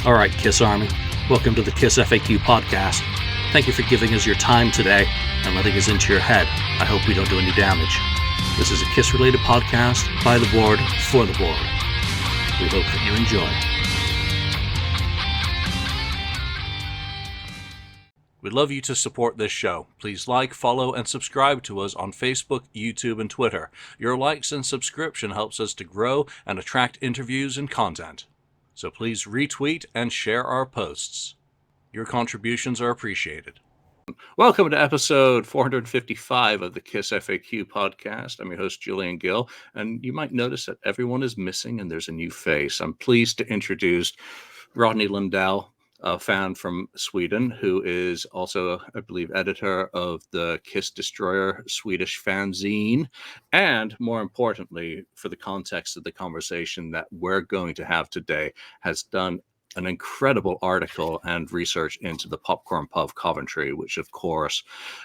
All right, Kiss Army, welcome to the KissFAQ Podcast. Thank you for giving us your time today and letting us into your head. I hope we don't do any damage. This is a Kiss-related podcast by the board, for the board. We hope that you enjoy. We'd love you to support this show. Please like, follow, and subscribe to us on Facebook, YouTube, and Twitter. Your likes and subscription helps us to grow and attract interviews and content. So please retweet and share our posts. Your contributions are appreciated. Welcome to episode 455 of the KissFAQ Podcast. I'm your host, Julian Gill, and you might notice that everyone is missing and there's a new face. I'm pleased to introduce Roney Lundell, a fan from Sweden, who is also, I believe, editor of the Kiss Destroyer Swedish Fanzine, and more importantly, for the context of the conversation that we're going to have today, has done an incredible article and research into the Popcorn Pub Coventry, which of course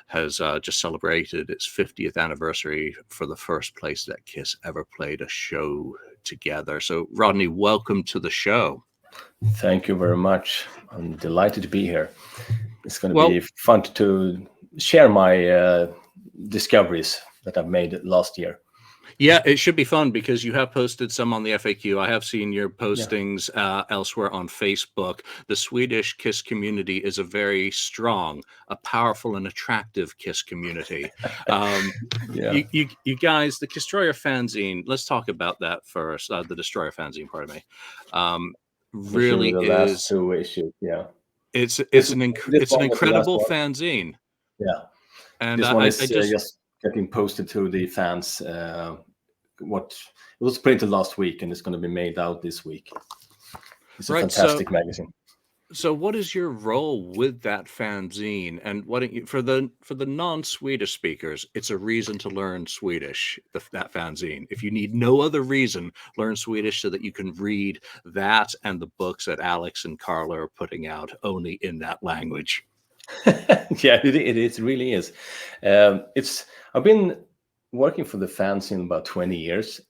has just celebrated its 50th anniversary for the first place that Kiss ever played a show together. So Rodney, welcome to the show. Thank you very much. I'm delighted to be here. It's going to be fun to share my discoveries that I've made last year. Yeah, it should be fun because you have posted some on the FAQ. I have seen your postings elsewhere on Facebook. The Swedish Kiss community is a very strong, a powerful and attractive Kiss community. You guys, the Destroyer Fanzine, let's talk about that first. The Destroyer Fanzine, pardon me. Really the is last two issues, it's an incredible fanzine. Yeah, and this one is just getting posted to the fans. It was printed last week and it's going to be made out this week. It's a fantastic magazine. So what is your role with that fanzine? And what for the non-Swedish speakers, it's a reason to learn Swedish, that fanzine. If you need no other reason, learn Swedish so that you can read that and the books that Alex and Carla are putting out only in that language. Yeah, it really is. I've been working for the fanzine about 20 years,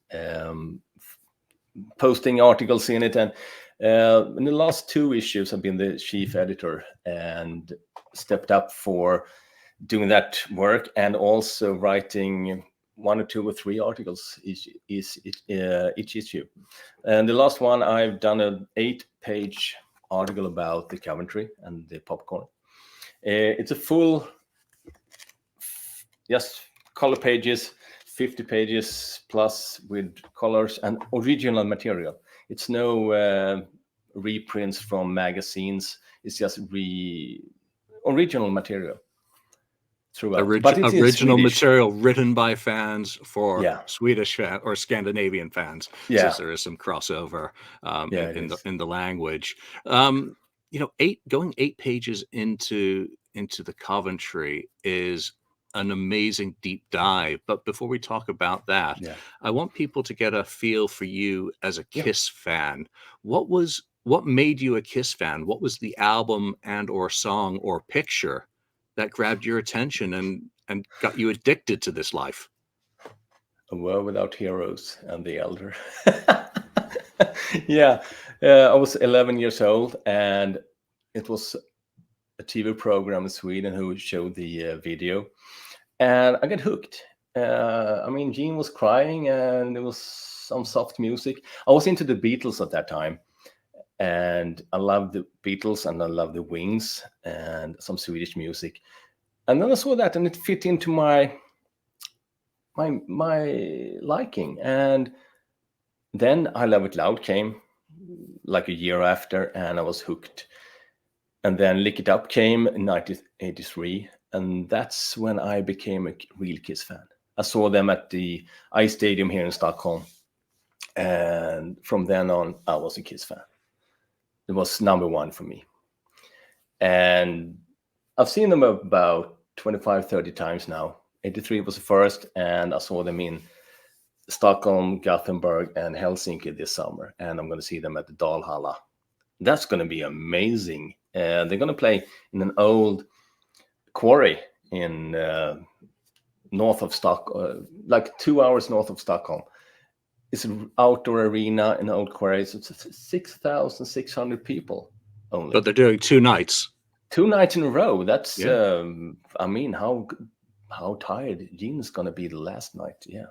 posting articles in it, and in the last two issues, I've been the chief editor and stepped up for doing that work and also writing 1 or 2 or 3 articles each issue. And the last one, I've done an 8-page article about the Coventry and the popcorn. It's a full, color pages, 50 pages plus with colors and original material. It's no reprints from magazines. It's just original material throughout. Original material written by fans for Swedish fan or Scandinavian fans. Yeah, since there is some crossover in the language. Going 8 pages into the Coventry is an amazing deep dive. But before we talk about that, I want people to get a feel for you as a Kiss fan. What made you a Kiss fan? What was the album and or song or picture that grabbed your attention and got you addicted to this life? A World Without Heroes and The Elder. I was 11 years old and it was a TV program in Sweden who showed the video. And I got hooked. Gene was crying and there was some soft music. I was into the Beatles at that time. And I loved the Beatles and I loved the Wings and some Swedish music. And then I saw that and it fit into my liking. And then I Love It Loud came like a year after and I was hooked. And then Lick It Up came in 1983. And that's when I became a real Kiss fan. I saw them at the Ice Stadium here in Stockholm. And from then on, I was a Kiss fan. It was number one for me. And I've seen them about 25, 30 times now. 83 was the first, and I saw them in Stockholm, Gothenburg, and Helsinki this summer. And I'm going to see them at the Dalhalla. That's going to be amazing. They're going to play in an old quarry in north of Stockholm, like 2 hours north of Stockholm. It's an outdoor arena in Old Quarry. It's 6,600 people. only. But they're doing 2 nights. 2 nights in a row. That's, Yeah. I mean, how tired Gene's gonna be the last night. Yeah.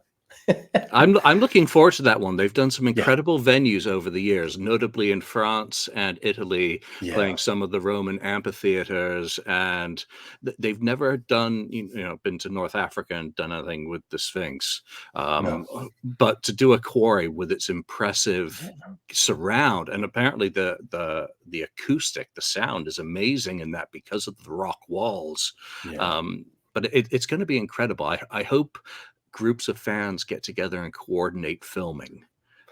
I'm looking forward to that one. They've done some Yeah. incredible venues over the years, notably in France and Italy, Yeah. playing some of the Roman amphitheaters, and they've never done, been to North Africa and done anything with the Sphinx. No. But to do a quarry with its impressive Yeah. surround, and apparently the acoustic, the sound is amazing in that because of the rock walls. Yeah. But it's going to be incredible. I hope groups of fans get together and coordinate filming.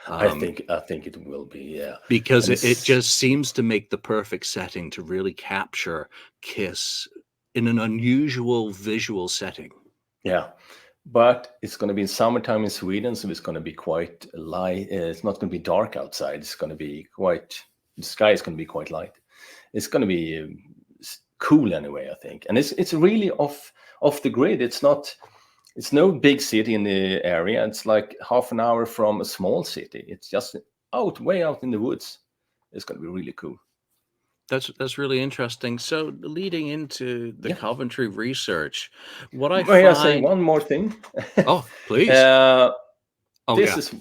I think it will be, yeah. Because And it just seems to make the perfect setting to really capture Kiss in an unusual visual setting. Yeah. But it's going to be in summertime in Sweden, so it's going to be quite light. It's not going to be dark outside. It's going to be the sky is going to be quite light. It's going to be cool anyway, I think. And it's really off the grid. It's no big city in the area. It's like half an hour from a small city. It's just way out in the woods. It's going to be really cool. That's really interesting. So leading into the Yeah. Coventry research, what I May I find... say one more thing? Oh, please. This is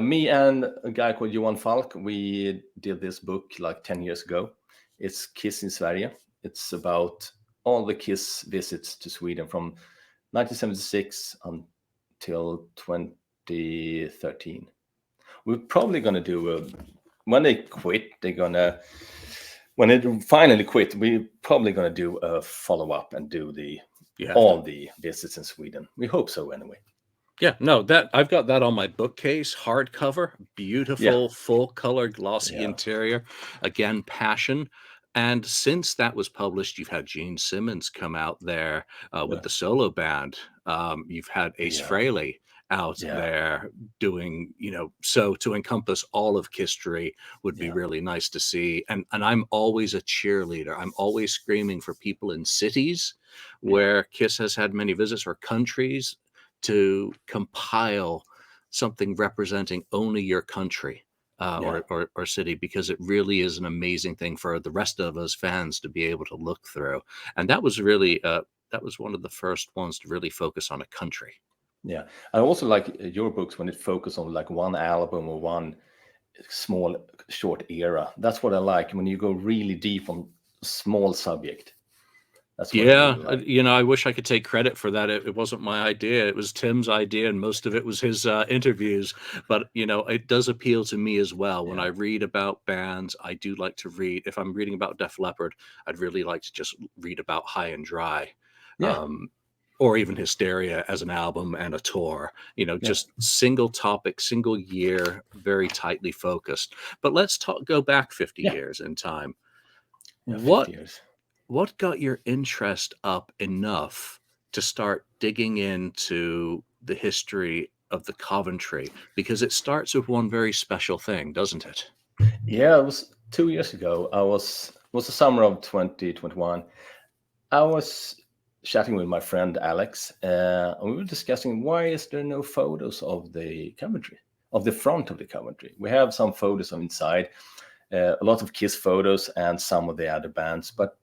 me and a guy called Johan Falk. We did this book like 10 years ago. It's Kiss in Sverige. It's about all the Kiss visits to Sweden from 1976 until 2013. We're probably going to do when they quit, when they finally quit, we're probably going to do a follow-up and do all the visits in Sweden. We hope so anyway. Yeah, no, that I've got that on my bookcase, hardcover, beautiful, full color, glossy interior. Again, passion. And since that was published, you've had Gene Simmons come out there with the solo band. You've had Ace Frehley out there doing, so to encompass all of Kisstory would be really nice to see. And I'm always a cheerleader. I'm always screaming for people in cities where Kiss has had many visits, or countries, to compile something representing only your country or city, because it really is an amazing thing for the rest of us fans to be able to look through. And that was really that was one of the first ones to really focus on a country. Yeah, I also like your books when it focuses on like one album or one small short era. That's what I like, when you go really deep on a small subject. That's what I really like. I wish I could take credit for that. It wasn't my idea. It was Tim's idea, and most of it was his interviews. But, it does appeal to me as well. When I read about bands, I do like to read. If I'm reading about Def Leppard, I'd really like to just read about High and Dry. Or even Hysteria as an album and a tour, just single topic, single year, very tightly focused. But let's go back 50 years in time. Yeah, 50 years. What got your interest up enough to start digging into the history of the Coventry? Because it starts with one very special thing, doesn't it? Yeah, it was 2 years ago. It was the summer of 2021. I was chatting with my friend Alex, and we were discussing, why is there no photos of the Coventry, of the front of the Coventry? We have some photos of inside, a lot of Kiss photos and some of the other bands, but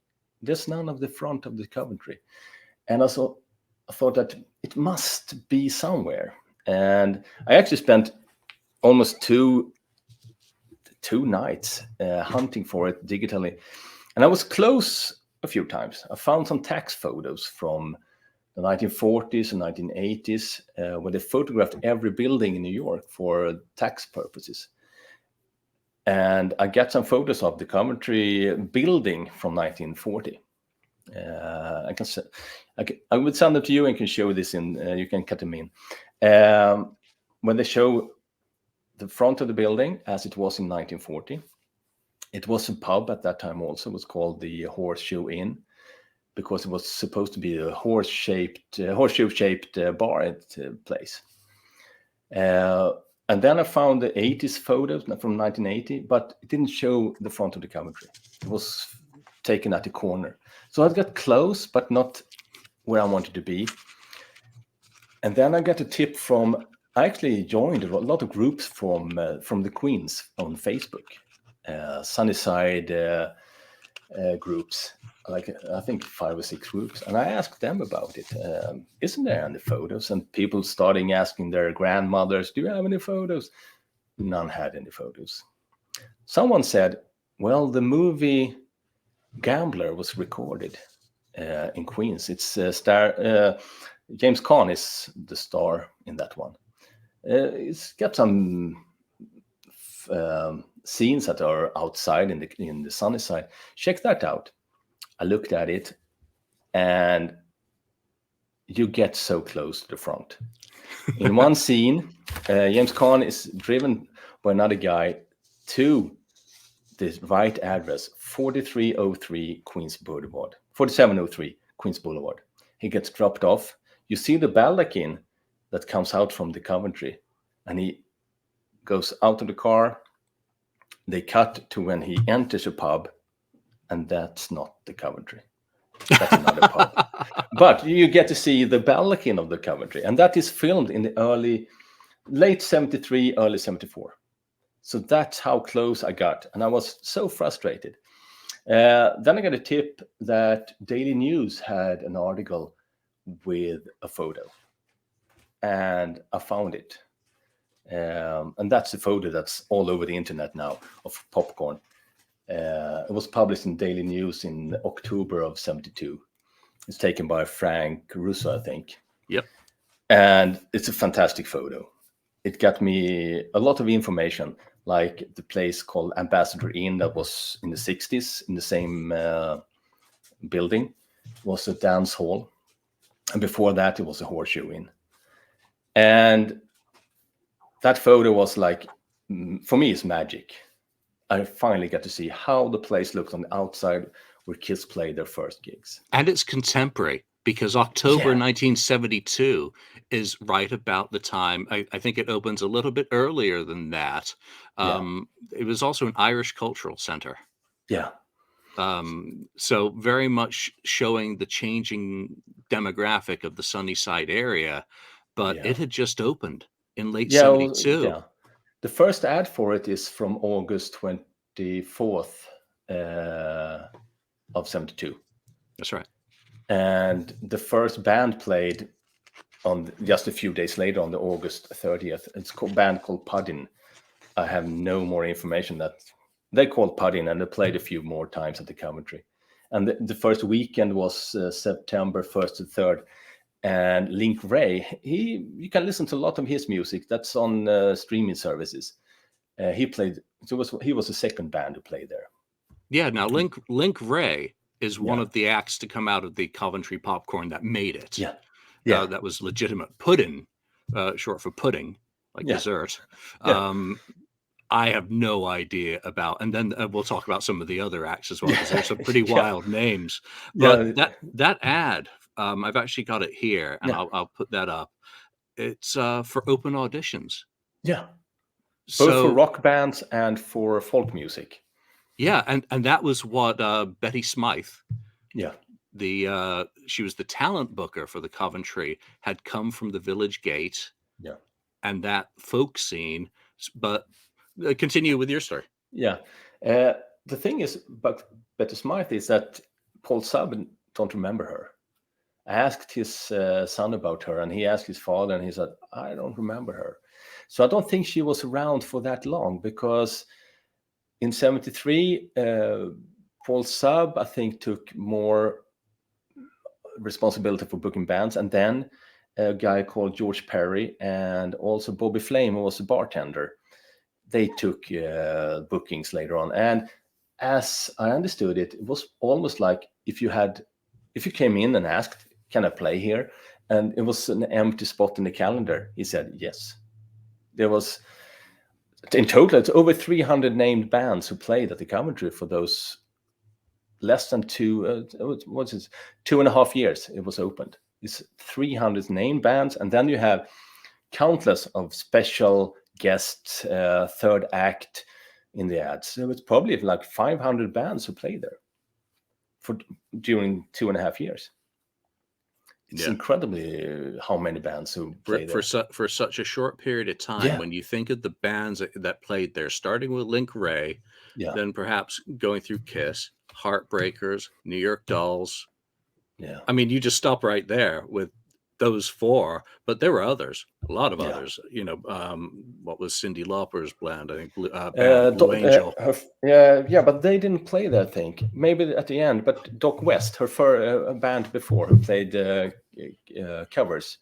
there's none of the front of the Coventry. And I thought that it must be somewhere. And I actually spent almost two nights hunting for it digitally. And I was close a few times. I found some tax photos from the 1940s and 1980s where they photographed every building in New York for tax purposes. And I got some photos of the Coventry building from 1940. I would send them to you and can show this in. You can cut them in. When they show the front of the building as it was in 1940, it was a pub at that time. Also, it was called the Horseshoe Inn, because it was supposed to be a horseshoe-shaped bar at place. And then I found the 80s photos from 1980, but it didn't show the front of the Coventry. It was taken at the corner. So I got close, but not where I wanted to be. And then I got a tip I actually joined a lot of groups from the Queens on Facebook. Sunnyside groups, like I think 5 or 6 groups, and I asked them about it. Isn't there any photos? And people starting asking their grandmothers, "Do you have any photos?" None had any photos. Someone said, "Well, the movie Gambler was recorded in Queens. It's James Caan is the star in that one. It's got some scenes that are outside in the sunny side. Check that out." I looked at it, and you get so close to the front. In one scene, James Caan is driven by another guy to the right address, 4303 Queens Boulevard, 4703 Queens Boulevard. He gets dropped off. You see the baldachin that comes out from the Coventry, and he goes out of the car. They cut to when he enters a pub, and that's not the Coventry. That's another pub. But you get to see the baldachin of the Coventry, and that is filmed in the late 73, early 74. So that's how close I got, and I was so frustrated. Then I got a tip that Daily News had an article with a photo, and I found it. And that's a photo that's all over the internet now of popcorn. It was published in Daily News in October of 72. It's taken by Frank Russo, I think. Yep. And it's a fantastic photo. It got me a lot of information, like the place called Ambassador Inn that was in the 60s in the same building. It was a dance hall. And before that, it was a horseshoe inn. And that photo was like, for me, it's magic. I finally got to see how the place looked on the outside where Kiss played their first gigs. And it's contemporary, because October 1972 is right about the time. I think it opens a little bit earlier than that. It was also an Irish cultural center. Yeah. So very much showing the changing demographic of the Sunnyside area, but it had just opened in late 72. The first ad for it is from August 24th of 72. That's right. And the first band played on just a few days later on the August 30th. It's a band called Puddin. I have no more information. That they called Puddin, and they played a few more times at the Coventry. And the first weekend was September 1st to 3rd. And Link Ray, you can listen to a lot of his music. That's on streaming services. He was the second band who played there. Yeah. Now Link Ray is one of the acts to come out of the Coventry popcorn that made it. Yeah. That was legitimate. Puddin, short for pudding, like dessert. I have no idea about, and then we'll talk about some of the other acts as well, because there's some pretty wild names. But that ad, I've actually got it here, and I'll put that up. It's for open auditions. Yeah. Both for rock bands and for folk music. Yeah, and that was what Betty Smythe. Yeah. She was the talent booker for the Coventry, had come from the Village Gate. Yeah. And that folk scene, but continue with your story. Yeah. The thing is about Betty Smythe is that Paul Subban don't remember her. I asked his son about her, and he asked his father, and he said, I don't remember her. So I don't think she was around for that long, because in 73, Paul Sub, I think, took more responsibility for booking bands. And then a guy called George Perry and also Bobby Flame, who was a bartender, they took bookings later on. And as I understood it, it was almost like if you came in and asked, can I play here? And it was an empty spot in the calendar. He said, yes. There was, in total, it's over 300 named bands who played at the Coventry for those less than 2.5 years it was opened. It's 300 named bands. And then you have countless of special guests, third act in the ads. So it's probably like 500 bands who played there during 2.5 years. It's incredibly how many bands who play there. For such a short period of time. When you think of the bands that played there, starting with Link Wray, then perhaps going through Kiss, Heartbreakers, New York Dolls. I mean, you just stop right there with those four, but there were others, a lot of others. You know, what was Cyndi Lauper's band? I think Blue Angel. But they didn't play that. I think maybe at the end. But Doc West, her band before, who played covers.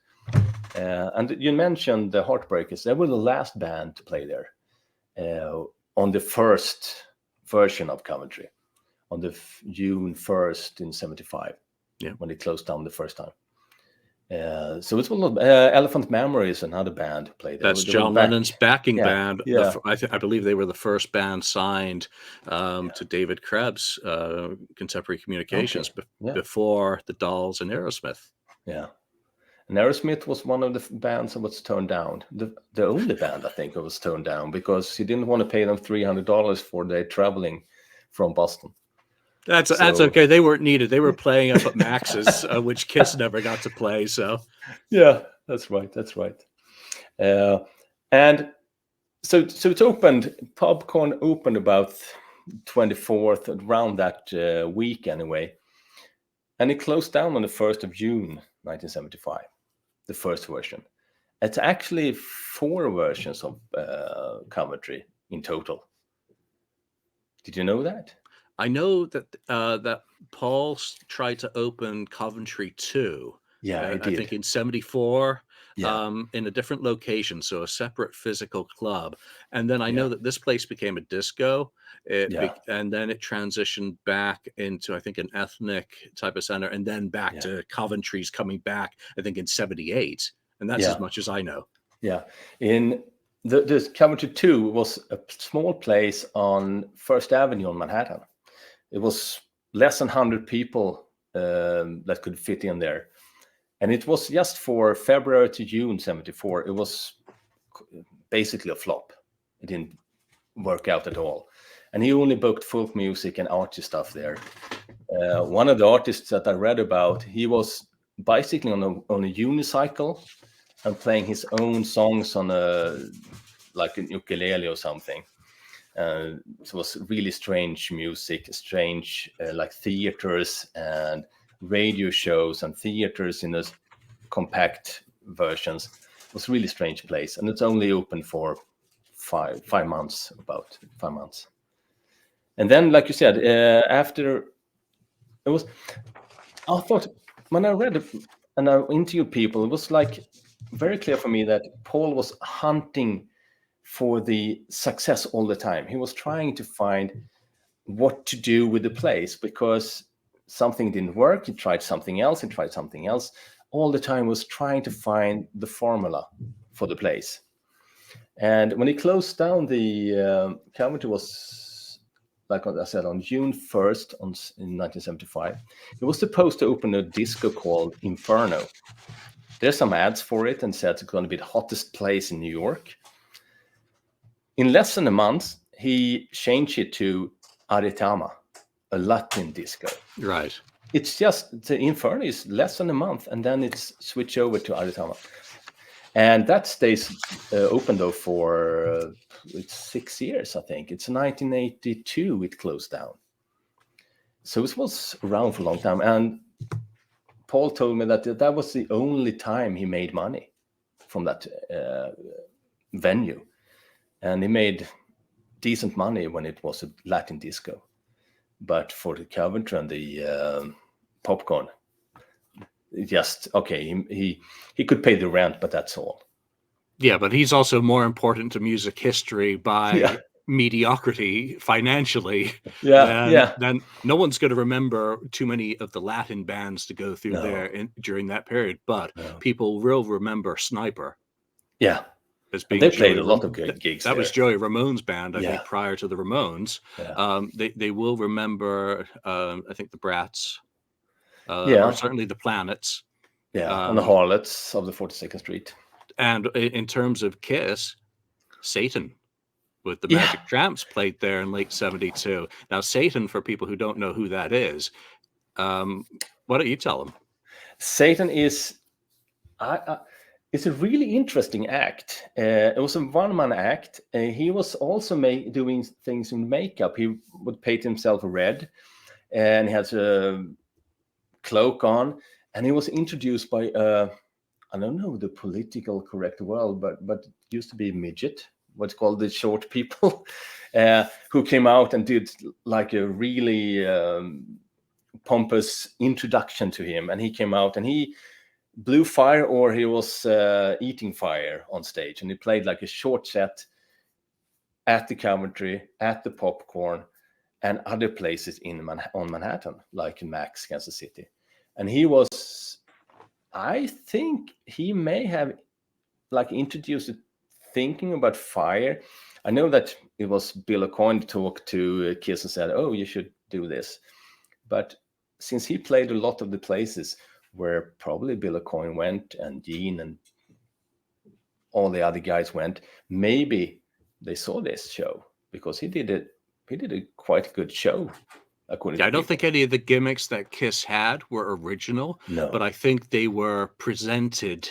And you mentioned the Heartbreakers. They were the last band to play there on the first version of Coventry, on the June 1st in 1975, when it closed down the first time. So it's one of Elephant Memory is another band who played there. That's John Lennon's backing band. I believe they were the first band signed to David Krebs Contemporary Communications before the Dolls and Aerosmith. And Aerosmith was one of the bands that was turned down. The only band, I think, that was turned down because he didn't want to pay them $300 for their traveling from Boston. That's okay. They weren't needed. They were playing up at Max's, which Kiss never got to play. So, that's right. And so it opened. Popcorn opened about 24th, around that week anyway, and it closed down on the 1st of June, 1975. The first version. It's actually 4 versions of Coventry in total. Did you know that? I know that that Paul tried to open Coventry 2. Yeah, I think in 1974, in a different location, so a separate physical club. And then I know that this place became a disco, and then it transitioned back into, I think, an ethnic type of center, and then back to Coventry's coming back, I think, in 1978. And that's as much as I know. In this Coventry 2 was a small place on First Avenue on Manhattan. It was less than 100 people that could fit in there. And it was just for February to June 1974. It was basically a flop. It didn't work out at all. And he only booked folk music and arty stuff there. One of the artists that I read about, he was bicycling on a unicycle and playing his own songs on like an ukulele or something. It was really strange music, strange like theaters and radio shows and theaters in those compact versions. It was a really strange place, and it's only open for 5 months, about 5 months. And then, like you said, after it was, I thought when I read it and I interviewed people, it was like very clear for me that Paul was hunting for the success all the time. He was trying to find what to do with the place because something didn't work. He tried something else. All the time was trying to find the formula for the place. And when he closed down, the Coventry was, like I said, on June 1st in 1975. He was supposed to open a disco called Inferno. There's some ads for it and said it's going to be the hottest place in New York. In less than a month, he changed it to Aritama, a Latin disco. Right. It's just, the Inferno is less than a month, and then it's switched over to Aritama. And that stays open, though, for 6 years, I think. It's 1982 it closed down. So it was around for a long time. And Paul told me that was the only time he made money from that venue. And he made decent money when it was a Latin disco. But for the Coventry and the Popcorn, just, okay, he could pay the rent, but that's all. Yeah, but he's also more important to music history by mediocrity financially. Then no one's going to remember too many of the Latin bands to go through there during that period, but people will remember Sniper. Yeah. They played a lot of good gigs. That was Joey Ramone's band, I think, prior to the Ramones. They will remember, I think, the Brats, or certainly the Planets. And the Harlots of the 42nd Street. And in terms of Kiss, Satan with the Magic Tramps played there in late 1972. Now, Satan, for people who don't know who that is, why don't you tell them? Satan is, it's a really interesting act. It was a one-man act. He was also doing things in makeup. He would paint himself red, and he has a cloak on, and he was introduced by I don't know the political correct word, but it used to be midget, what's called the short people, who came out and did like a really pompous introduction to him. And he came out and he blew fire, or he was eating fire on stage, and he played like a short set at the Coventry, at the Popcorn, and other places on Manhattan, like in Max, Kansas City. And he was, I think he may have like introduced thinking about fire. I know that it was Bill O'Coin talked to Kiss and said, "Oh, you should do this." But since he played a lot of the places where probably Bill O'Coin went and Gene and all the other guys went, maybe they saw this show because he did a quite good show. Yeah, I don't think any of the gimmicks that Kiss had were original, No. but I think they were presented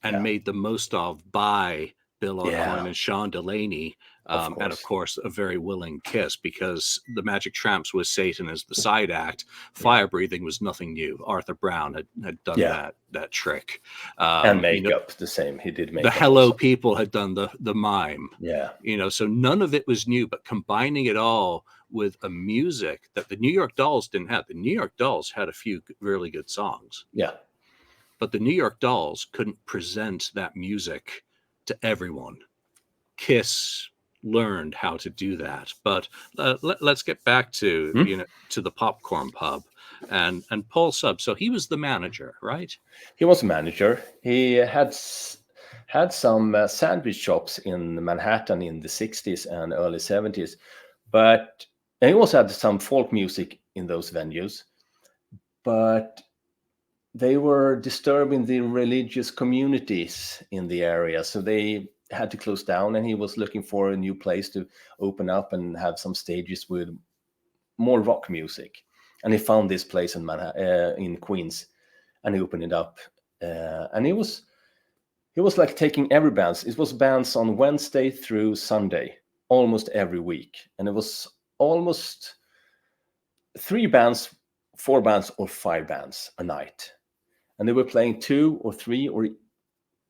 and made the most of by Bill O'Coin and Sean Delaney, and of course a very willing Kiss, because the Magic Tramps was Satan as the side act. Fire breathing was nothing new. Arthur Brown had done that trick, and makeup the same. He did makeup. The Hello also. People had done the mime. Yeah, so none of it was new, but combining it all with a music that the New York Dolls didn't have. The New York Dolls had a few really good songs. Yeah. But the New York Dolls couldn't present that music to everyone. Kiss learned how to do that. But let's get back to to the Popcorn Pub and Paul Sub. So he was the manager, right? He was a manager. He had some sandwich shops in Manhattan in the 60s and early 70s, but he also had some folk music in those venues. But they were disturbing the religious communities in the area, so they had to close down, and he was looking for a new place to open up and have some stages with more rock music. And he found this place in Queens, and he opened it up. And he was like taking every bands. It was bands on Wednesday through Sunday, almost every week, and it was almost 3 bands, 4 bands, or 5 bands a night. And they were playing 2 or 3 or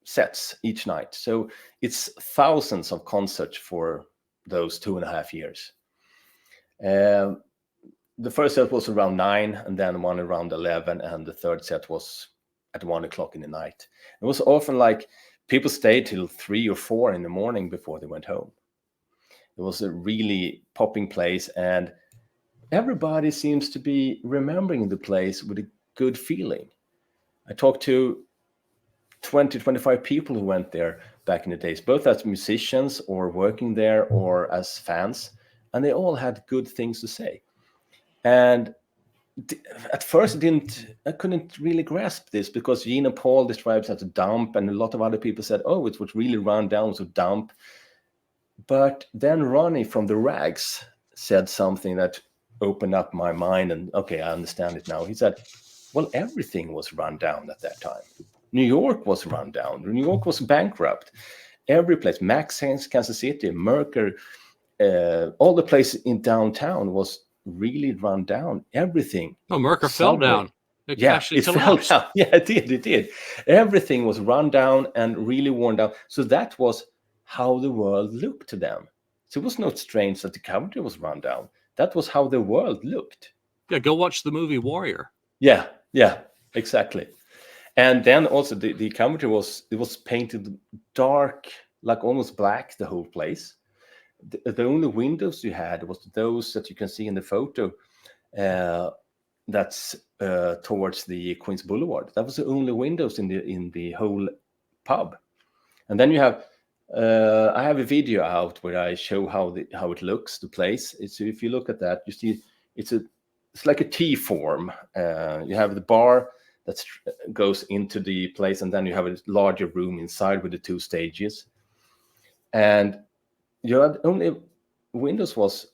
sets each night. So it's thousands of concerts for those 2.5 years. The first set was around 9, and then one around 11, and the third set was at 1 o'clock in the night. It was often like people stayed till 3 or 4 in the morning before they went home. It was a really popping place, and everybody seems to be remembering the place with a good feeling. I talked to 20, 25 people who went there back in the days, both as musicians or working there or as fans, and they all had good things to say. And at first I couldn't really grasp this, because Gene and Paul described it as a dump, and a lot of other people said, oh, it was really run down, it was a dump. But then Roney from the Rags said something that opened up my mind, and okay, I understand it now. He said, well, everything was run down at that time. New York was run down. New York was bankrupt. Every place, Max, Kansas City, Mercer, all the places in downtown was really run down. Everything. Oh, Mercer fell down. It fell down. Yeah, it did. Everything was run down and really worn down. So that was how the world looked to them. So it was not strange that the Coventry was run down. That was how the world looked. Yeah, go watch the movie Warrior. Yeah, exactly. And then also the Coventry was painted dark, like almost black, the whole place. The only windows you had was those that you can see in the photo, that's towards the Queens Boulevard. That was the only windows in the whole pub. And then you have I have a video out where I show how it looks, the place. So if you look at that, you see it's like a T form. You have the bar that goes into the place, and then you have a larger room inside with the 2 stages. And your only windows was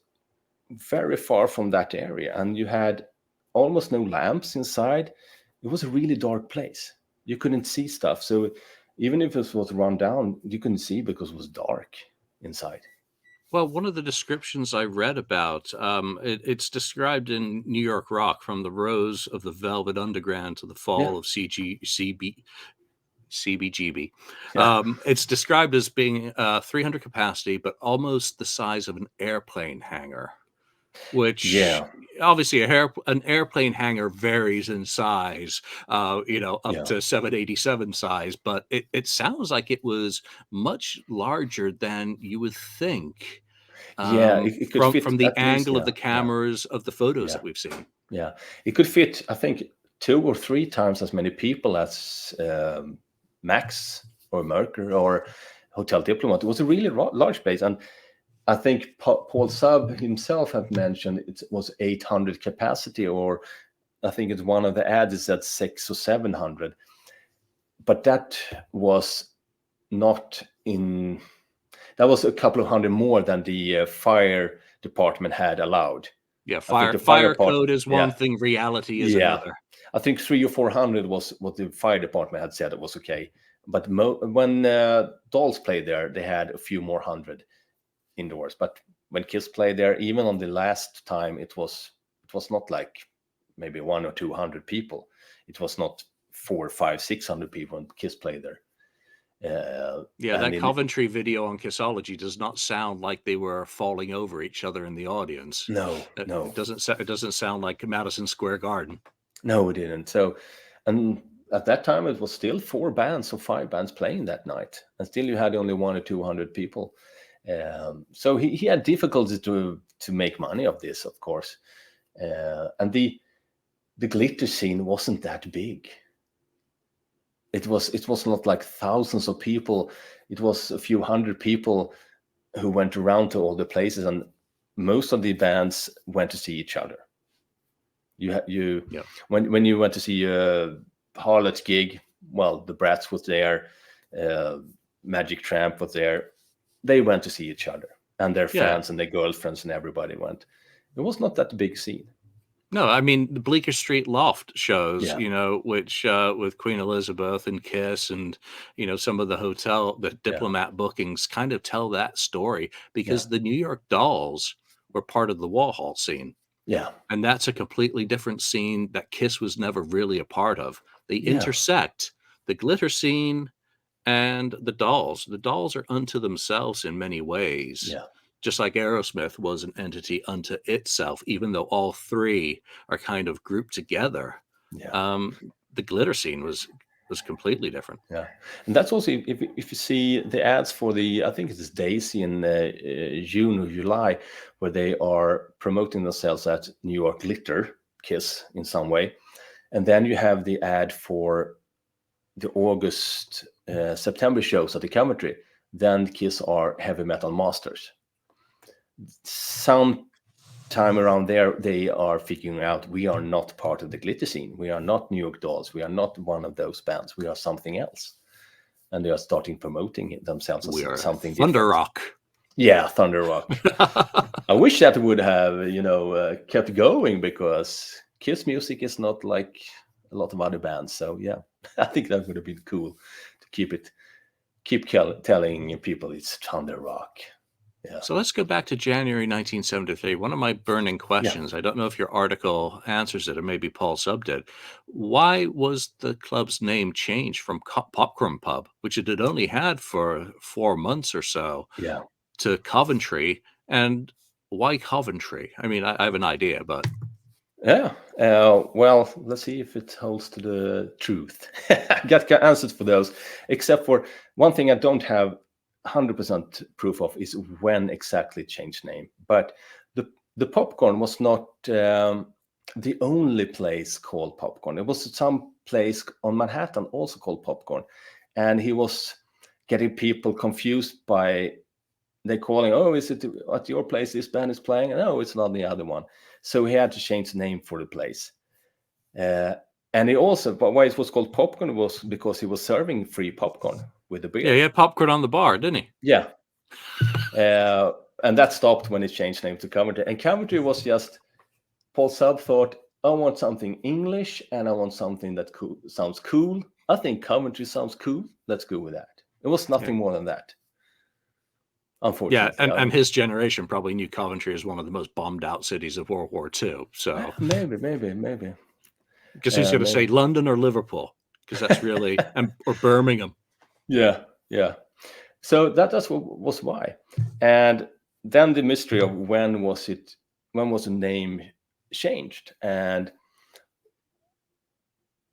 very far from that area, and you had almost no lamps inside. it was a really dark place. You couldn't see stuff. So even if it was run down, you couldn't see because it was dark inside. Well, one of the descriptions I read about, it's described in New York Rock, from the rose of the Velvet Underground to the fall Yeah. of CBGB. Yeah. It's described as being 300 capacity, but almost the size of an airplane hangar, which Yeah. obviously an airplane hangar varies in size, up Yeah. to 787 size, but it sounds like it was much larger than you would think, Yeah. It could fit from the at least. angle of Yeah. the Yeah. cameras of the photos Yeah. that we've seen. Yeah. It could fit, I think, 2 or 3 times as many people as Max or Merker or Hotel Diplomat. It was a really large place. And I think Paul Sub himself had mentioned it was 800 capacity, or I think it's one of the ads is at 600 or 700. But that was not in. That was a couple of hundred more than the fire department had allowed. Yeah, I think the fire part, code is one yeah, thing, reality is yeah. another. I think 300 or 400 was what the fire department had said it was okay. But when Dolls played there, they had a few more hundred indoors. But when Kiss played there, even on the last time, it was not like maybe 100 or 200 people. It was not 400, 500, 600 people when Kiss played there. Yeah, And that Coventry video on Kissology does not sound like they were falling over each other in the audience. no, It doesn't sound like Madison Square Garden. No, it didn't. So, and at that time, it was still 4 bands or 5 bands playing that night, and still you had only 100 or 200 people. So he had difficulties to make money of this, of course. And the glitter scene wasn't that big. It was not like thousands of people. It was a few hundred people who went around to all the places, and most of the bands went to see each other. Yeah. When you went to see a Harlot's gig, well, the Brats was there, Magic Tramp was there. They went to see each other, and their Yeah. fans and their girlfriends, and everybody went. It was not that big scene. No, I mean the Bleecker Street Loft shows, Yeah. which with Queen Elizabeth and Kiss and some of the Diplomat bookings kind of tell that story, because the New York Dolls were part of the Warhol scene. Yeah. And that's a completely different scene that Kiss was never really a part of. They intersect the glitter scene and the Dolls. The Dolls are unto themselves in many ways. Yeah. Just like Aerosmith was an entity unto itself, even though all three are kind of grouped together. Yeah. The glitter scene was completely different. Yeah, and that's also if you see the ads for the, I think it's Daisy in June or July, where they are promoting themselves at New York Glitter Kiss in some way, and then you have the ad for the August September shows at the Coventry. Then Kiss are Heavy Metal Masters. Sometime around there, they are figuring out we are not part of the glitter scene. We are not New York Dolls. We are not one of those bands. We are something else. And they are starting promoting themselves as We are something Thunder different. Rock. Yeah, Thunder Rock. I wish that would have, kept going, because Kiss music is not like a lot of other bands. So yeah, I think that would have been cool to keep telling people it's Thunder Rock. Yeah. So let's go back to January 1973. One of my burning questions, I don't know if your article answers it, or maybe Paul Sub did. Why was the club's name changed from Popcorn Pub, which it had only had for 4 months or so, Yeah. to Coventry? And why Coventry? I mean, I have an idea, but... Yeah. Well, let's see if it holds to the truth. I got answers for those, except for one thing I don't have 100% proof of is when exactly it changed name. But the Popcorn was not the only place called Popcorn. It was some place on Manhattan also called Popcorn, and he was getting people confused by they calling, oh, is it at your place this band is playing? No, it's not the other one. So he had to change the name for the place. And he also, but why it was called Popcorn was because he was serving free popcorn with the beer. Yeah, he had popcorn on the bar, didn't he? Yeah. And that stopped when he changed name to Coventry. And Coventry was just, Paul Sub thought I want something English, and I want something that sounds cool. I think Coventry sounds cool. Let's go with that. It was nothing more than that. Unfortunately. Yeah, and his generation probably knew Coventry as one of the most bombed out cities of World War II. So maybe. Because he's going to say London or Liverpool, because that's really or Birmingham. Yeah. So that's what was why, and then the mystery of when was the name changed, and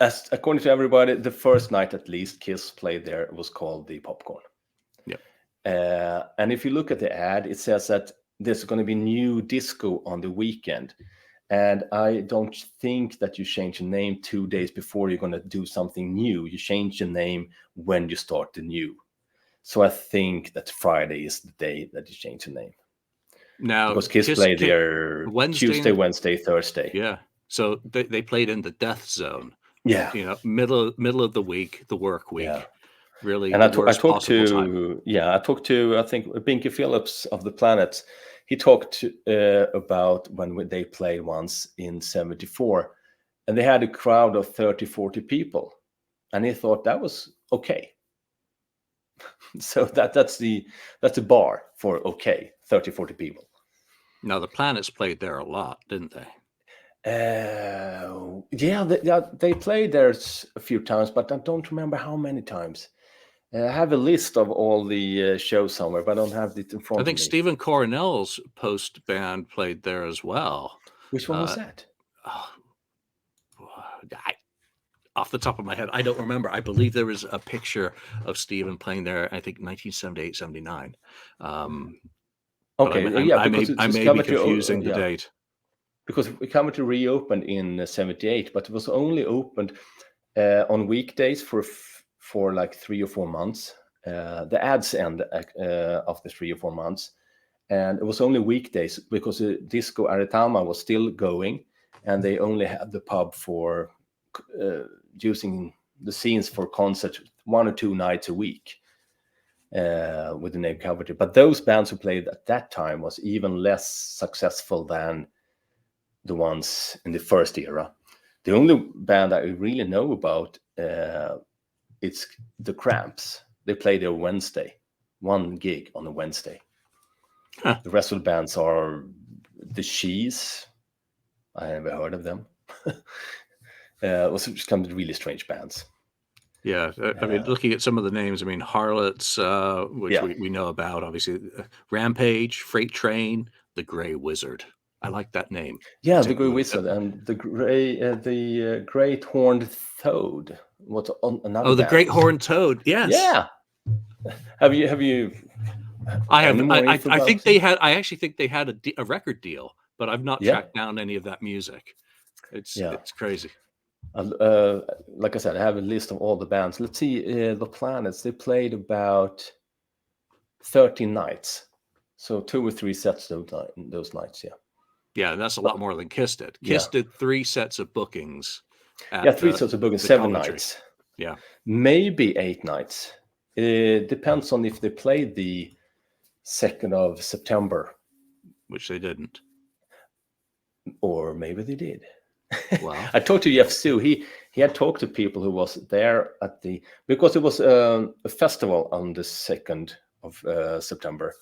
as according to everybody, the first night at least Kiss played there was called the Popcorn. And if you look at the ad, it says that there's going to be new disco on the weekend. And I don't think that you change the name 2 days before you're going to do something new. You change the name when you start the new. So I think that Friday is the day that you change the name. Now, because Kiss played there Tuesday, Wednesday, Thursday. Yeah. So they played in the death zone. Yeah. You know, middle of the week, the work week. Yeah. Really, and I talked to I think Binky Phillips of The Planet. He talked about when they played once in '74, and they had a crowd of 30-40 people, and he thought that was okay. So that's the bar for okay, 30-40 people. Now the Planets played there a lot, didn't they? They played there a few times, but I don't remember how many times. I have a list of all the shows somewhere, but I don't have it in front of me. I think Stephen Coronel's post band played there as well. Which one was that? Off the top of my head, I don't remember. I believe there was a picture of Stephen playing there, I think 1978, 79. Okay, I may be confusing the date. Because Coventry reopened in '78, but it was only opened on weekdays for like 3 or 4 months. The ads end after 3 or 4 months, and it was only weekdays because the Disco Aritama was still going, and they only had the pub for using the scenes for concerts 1 or 2 nights a week with the name Coventry. But those bands who played at that time was even less successful than the ones in the first era. The only band I really know about it's the Cramps. They play there Wednesday, 1 gig on a Wednesday. Huh. The rest of the bands are the Shees. I never heard of them. It was just kind of really strange bands. Yeah, I mean, looking at some of the names, I mean, Harlots, which we know about, obviously, Rampage, Freight Train, The Grey Wizard. I like that name. Yeah, the Grey Wizard and the Great Horned Toad. What's another? Oh, the Great Horned Toad. Yes. Yeah. Have you? I have. I think they had. I actually think they had a record deal, but I've not tracked down any of that music. It's crazy. Like I said, I have a list of all the bands. Let's see. The Planets. They played about 13 nights, so 2 or 3 sets those nights. Yeah. Yeah, and that's a lot more than Kiss did. Kiss did 3 sets of bookings. 3 sets of bookings, 7 nights. Yeah. Maybe 8 nights. It depends on if they played the 2nd of September. Which they didn't. Or maybe they did. Wow. I talked to Jeff Sue. He had talked to people who was there because it was a festival on the 2nd of September.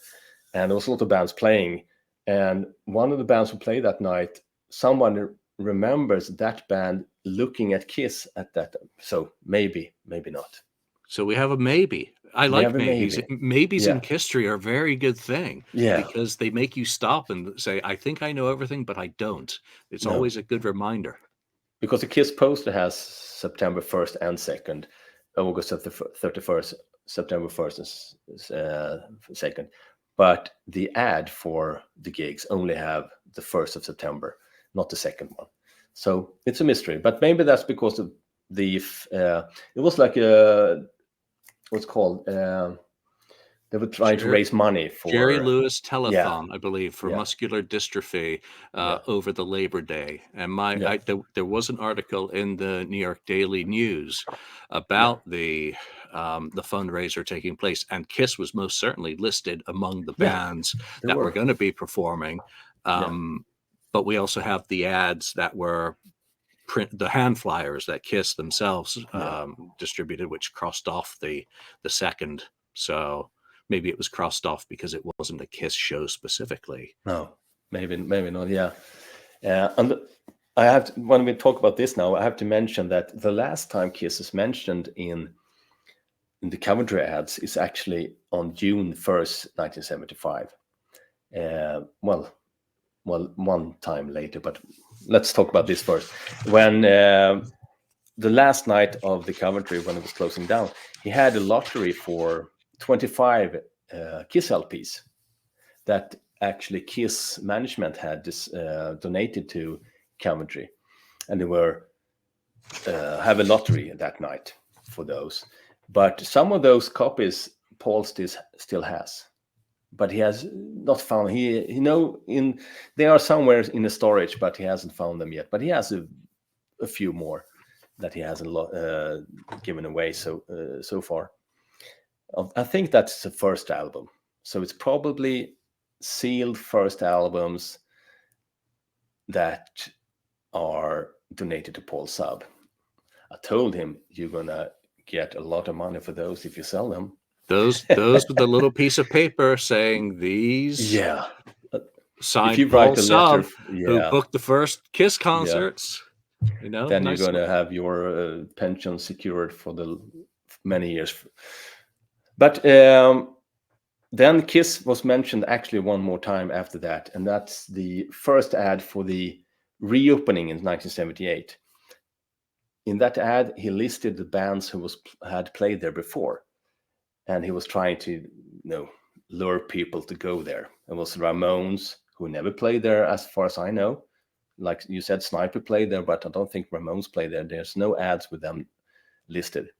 And there was a lot of bands playing. And one of the bands who played that night, someone remembers that band looking at Kiss at that time. So maybe not. So we have a maybe. I like maybes. Maybes in history are a very good thing. Yeah. Because they make you stop and say, I think I know everything, but I don't. It's always a good reminder. Because the Kiss poster has September 1st and 2nd, August 31st, September 1st and 2nd. But the ad for the gigs only have the 1st of September, not the 2nd one. So it's a mystery. But maybe that's because of it was like what's called they were trying to raise money for Jerry Lewis telethon, I believe, for muscular dystrophy over the Labor Day. And there was an article in the New York Daily News about the fundraiser taking place, and Kiss was most certainly listed among the bands that were going to be performing. But we also have the ads that were hand flyers that Kiss themselves Yeah. distributed, which crossed off the second. So maybe it was crossed off because it wasn't a Kiss show specifically. No, maybe not. Yeah. And I have to, when we talk about this now, I have to mention that the last time Kiss is mentioned in the Coventry ads is actually on June 1st, 1975. Well, one time later, but let's talk about this first. When the last night of the Coventry, when it was closing down, he had a lottery for 25 Kiss LPs that actually Kiss management had donated to Coventry, and they were have a lottery that night for those. But some of those copies Paul still has, but he has not found. They are somewhere in the storage, but he hasn't found them yet. But he has a few more that he hasn't given away so far. I think that's the first album, so it's probably sealed first albums that are donated to Paul Sub. I told him, you're gonna get a lot of money for those if you sell them. Those with the little piece of paper saying these. Yeah. Signed if you Paul write a letter, Sub, who booked the first Kiss concerts. Then nice you're gonna have your pension secured for the many years. But then Kiss was mentioned actually one more time after that, and that's the first ad for the reopening in 1978. In that ad, he listed the bands who had played there before, and he was trying to lure people to go there. It was Ramones, who never played there as far as I know. Like you said, Sniper played there, but I don't think Ramones played there. There's no ads with them listed.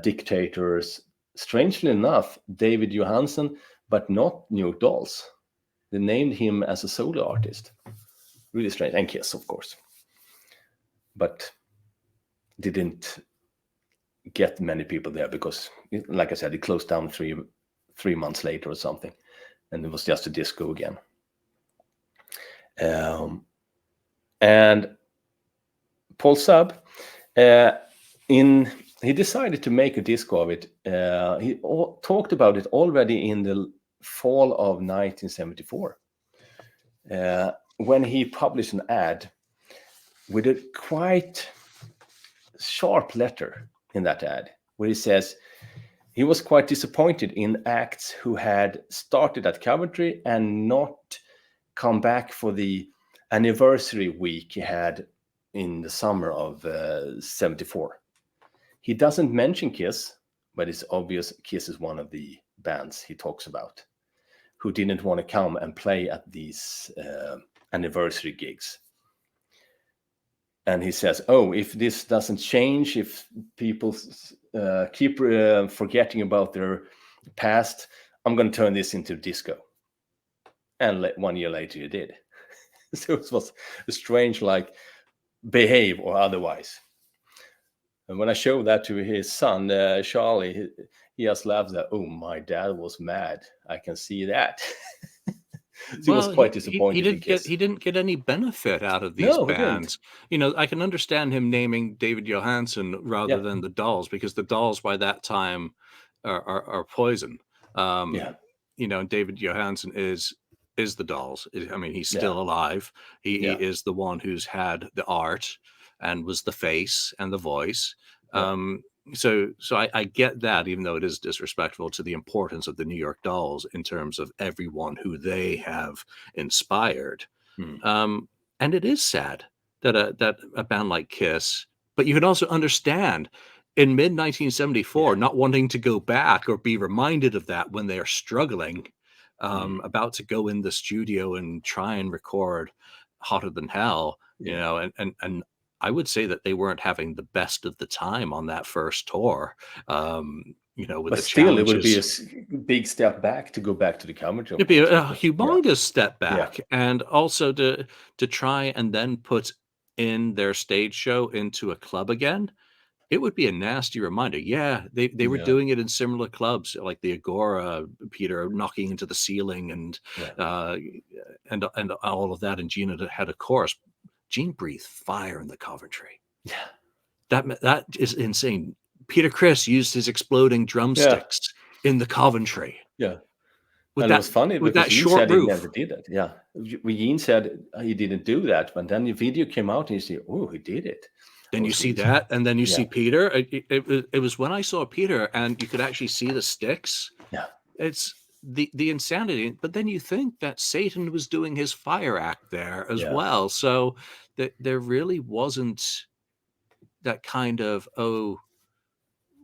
Dictators, strangely enough, David Johansen, but not New York Dolls. They named him as a solo artist. Really strange. And Kiss, of course. But didn't get many people there because, like I said, it closed down three months later or something. And it was just a disco again. And Paul Sub, he decided to make a disco of it. He talked about it already in the fall of 1974, when he published an ad with a quite sharp letter in that ad, where he says he was quite disappointed in acts who had started at Coventry and not come back for the anniversary week he had in the summer of 74. He doesn't mention Kiss, but it's obvious Kiss is one of the bands he talks about who didn't want to come and play at these anniversary gigs. And he says, if this doesn't change, if people keep forgetting about their past, I'm going to turn this into disco. And 1 year later, he did. So it was a strange, behave or otherwise. And when I showed that to his son, Charlie, he just laughed that, my dad was mad. I can see that. He was quite disappointed. He didn't get any benefit out of these bands. I can understand him naming David Johansen rather than the Dolls, because the Dolls by that time are Poison. David Johansen is the Dolls. I mean, he's still alive. He is the one who's had the art and was the face and the voice. So I get that, even though it is disrespectful to the importance of the New York Dolls in terms of everyone who they have inspired. And it is sad that a band like Kiss, but you can also understand in mid 1974 not wanting to go back or be reminded of that when they are struggling, about to go in the studio and try and record Hotter Than Hell, and I would say that they weren't having the best of the time on that first tour. With but still, it would be a big step back to go back to the Coventry. It'd be a humongous step back, and also to try and then put in their stage show into a club again. It would be a nasty reminder. Yeah, they were doing it in similar clubs like the Agora, Peter knocking into the ceiling and all of that, and Gina had a chorus. Gene breathed fire in the Coventry. Yeah. That is insane. Peter Criss used his exploding drumsticks in the Coventry. Yeah. With And that, it was funny with because that Gene short said he roof. never did it. Yeah. Gene said he didn't do that, but then the video came out and you see, oh, he did it. Then you see that, and then you see Peter. It was when I saw Peter, and you could actually see the sticks. Yeah. It's the insanity. But then you think that Satan was doing his fire act there as well. So that there really wasn't that kind of, oh,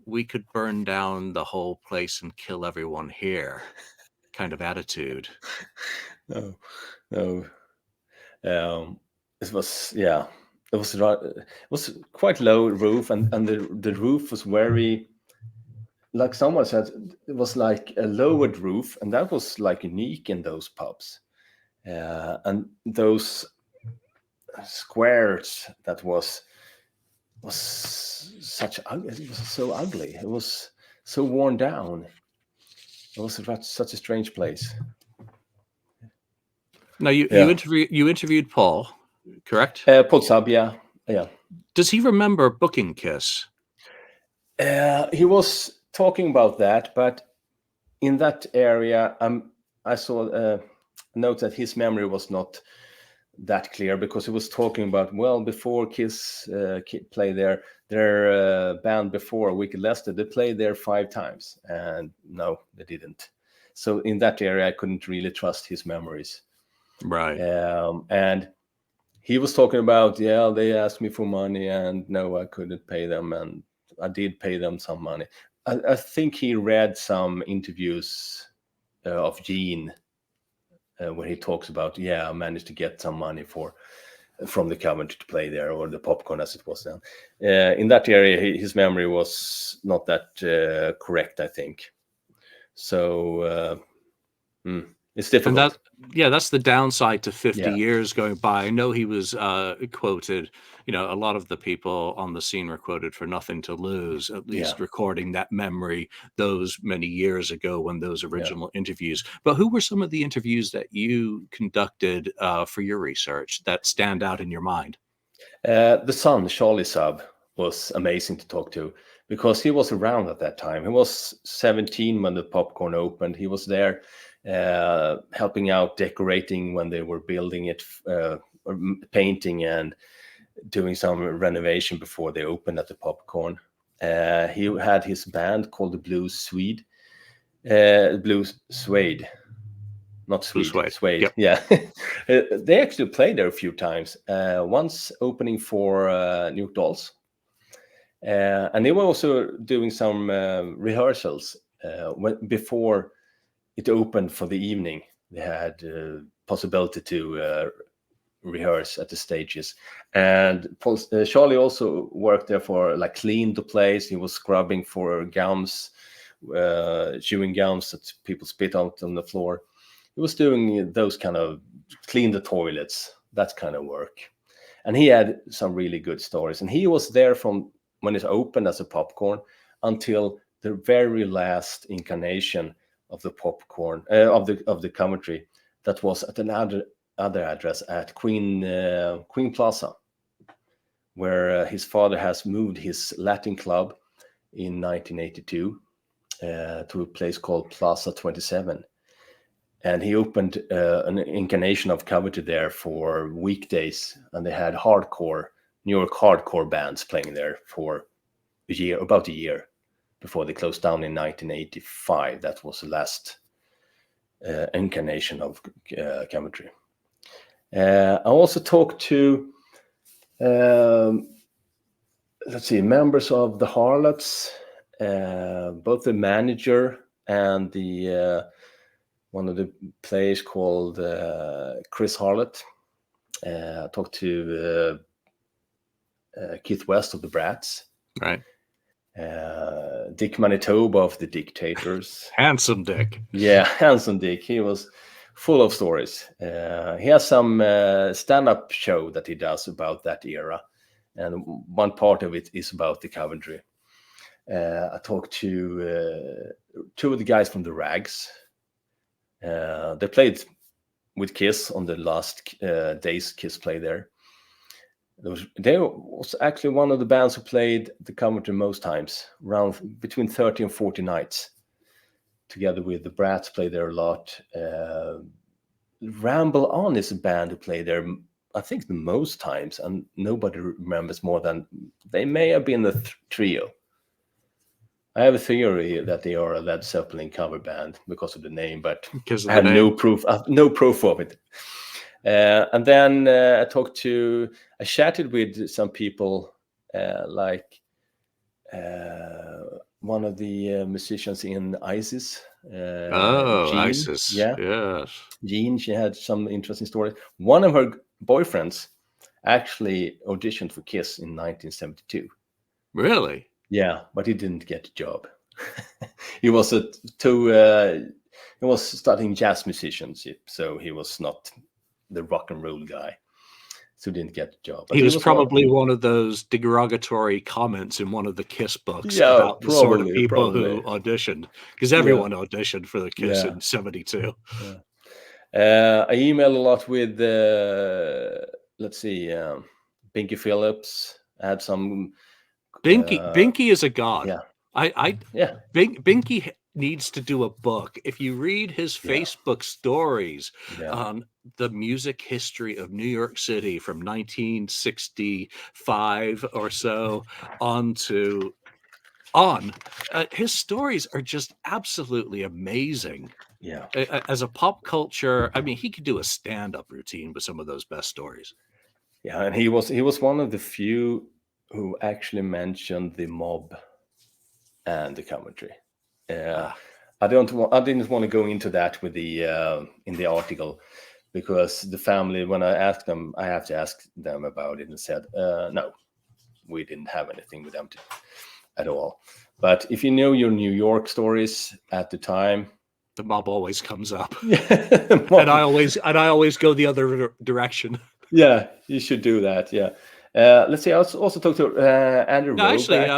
we could burn down the whole place and kill everyone here kind of attitude. No. It was, it was quite low roof, and the roof was very, like someone said, it was like a lowered roof, and that was like unique in those pubs. And those squares that was such ugly. It was so ugly. It was so worn down. It was such a strange place. Now you interviewed Paul, correct? Paul Sub, yeah. Does he remember booking Kiss? He was talking about that, but in that area, I saw a note that his memory was not that clear, because he was talking about, well, before Kiss played their band before Wicked Lester, they played there 5 times, and no, they didn't. So in that area, I couldn't really trust his memories. Right. And he was talking about, they asked me for money, and no, I couldn't pay them, and I did pay them some money. I think he read some interviews of Gene where he talks about, I managed to get some money from the Coventry to play there, or the Popcorn as it was then. In that area, his memory was not that correct, I think. So it's difficult. And that's the downside to 50 years going by. I know he was quoted, a lot of the people on the scene were quoted for Nothing to Lose, at least recording that memory those many years ago when those original interviews. But who were some of the interviews that you conducted for your research that stand out in your mind? The son, Charlie Sub, was amazing to talk to, because he was around at that time. He was 17 when the Popcorn opened. He was there helping out, decorating when they were building it, or painting and doing some renovation before they opened at the Popcorn. He had his band called the Blue Suede. Not Swede, Suede. Yep. Yeah. They actually played there a few times. Once opening for New York Dolls. And they were also doing some rehearsals before it opened for the evening. They had possibility to rehearse at the stages. And Charlie also worked there for, like, cleaned the place. He was scrubbing for gums, chewing gums that people spit out on the floor. He was doing those kind of, clean the toilets, that kind of work. And he had some really good stories. And he was there from when it opened as a Popcorn until the very last incarnation of the Popcorn, of the Coventry, that was at another address at Queen Plaza, where his father has moved his Latin club in 1982 to a place called Plaza 27. And he opened an incarnation of Coventry there for weekdays, and they had New York hardcore bands playing there for about a year before they closed down in 1985. That was the last incarnation of Coventry. I also talked to, members of the Harlots, both the manager and the one of the players called Chris Harlot. I talked to Keith West of the Brats. Right. Dick Manitoba of the Dictators. Handsome Dick. Yeah, Handsome Dick. He was full of stories. He has some stand-up show that he does about that era. And one part of it is about the Coventry. I talked to 2 of the guys from the Rags. They played with Kiss on the last days Kiss played there. They was actually one of the bands who played the Coventry most times, around between 30 and 40 nights. Together with the Brats, played there a lot. Ramble On is a band who played there, I think, the most times, and nobody remembers more than they may have been the trio. I have a theory that they are a Led Zeppelin cover band because of the name, but I have no proof of it. And then I chatted with some people, like one of the musicians in ISIS. Jean. ISIS. Yeah. Yes. Jean, she had some interesting stories. One of her boyfriends actually auditioned for Kiss in 1972. Really? Yeah, but he didn't get the job. He was studying jazz musicianship, so he was not the rock and roll guy. So didn't get the job. But he was probably one of those derogatory comments in one of the Kiss books about the sort of people who auditioned, because everyone auditioned for the Kiss in 72. Yeah. I emailed a lot with, Binky Phillips. I had some. Binky is a god. Yeah. Binky needs to do a book. If you read his Facebook stories on the music history of New York City from 1965 or so his stories are just absolutely amazing. Yeah. As a pop culture, I mean, he could do a stand-up routine with some of those best stories. Yeah, and he was one of the few who actually mentioned the mob and the Coventry. I didn't want to go into that with the in the article, because the family, when I asked them, I have to ask them about it, and said, no, we didn't have anything with them at all. But if you know your New York stories at the time, the mob always comes up. and I always go the other direction. Yeah, you should do that. Yeah. Let's see. I also talked to Andrew. No, actually,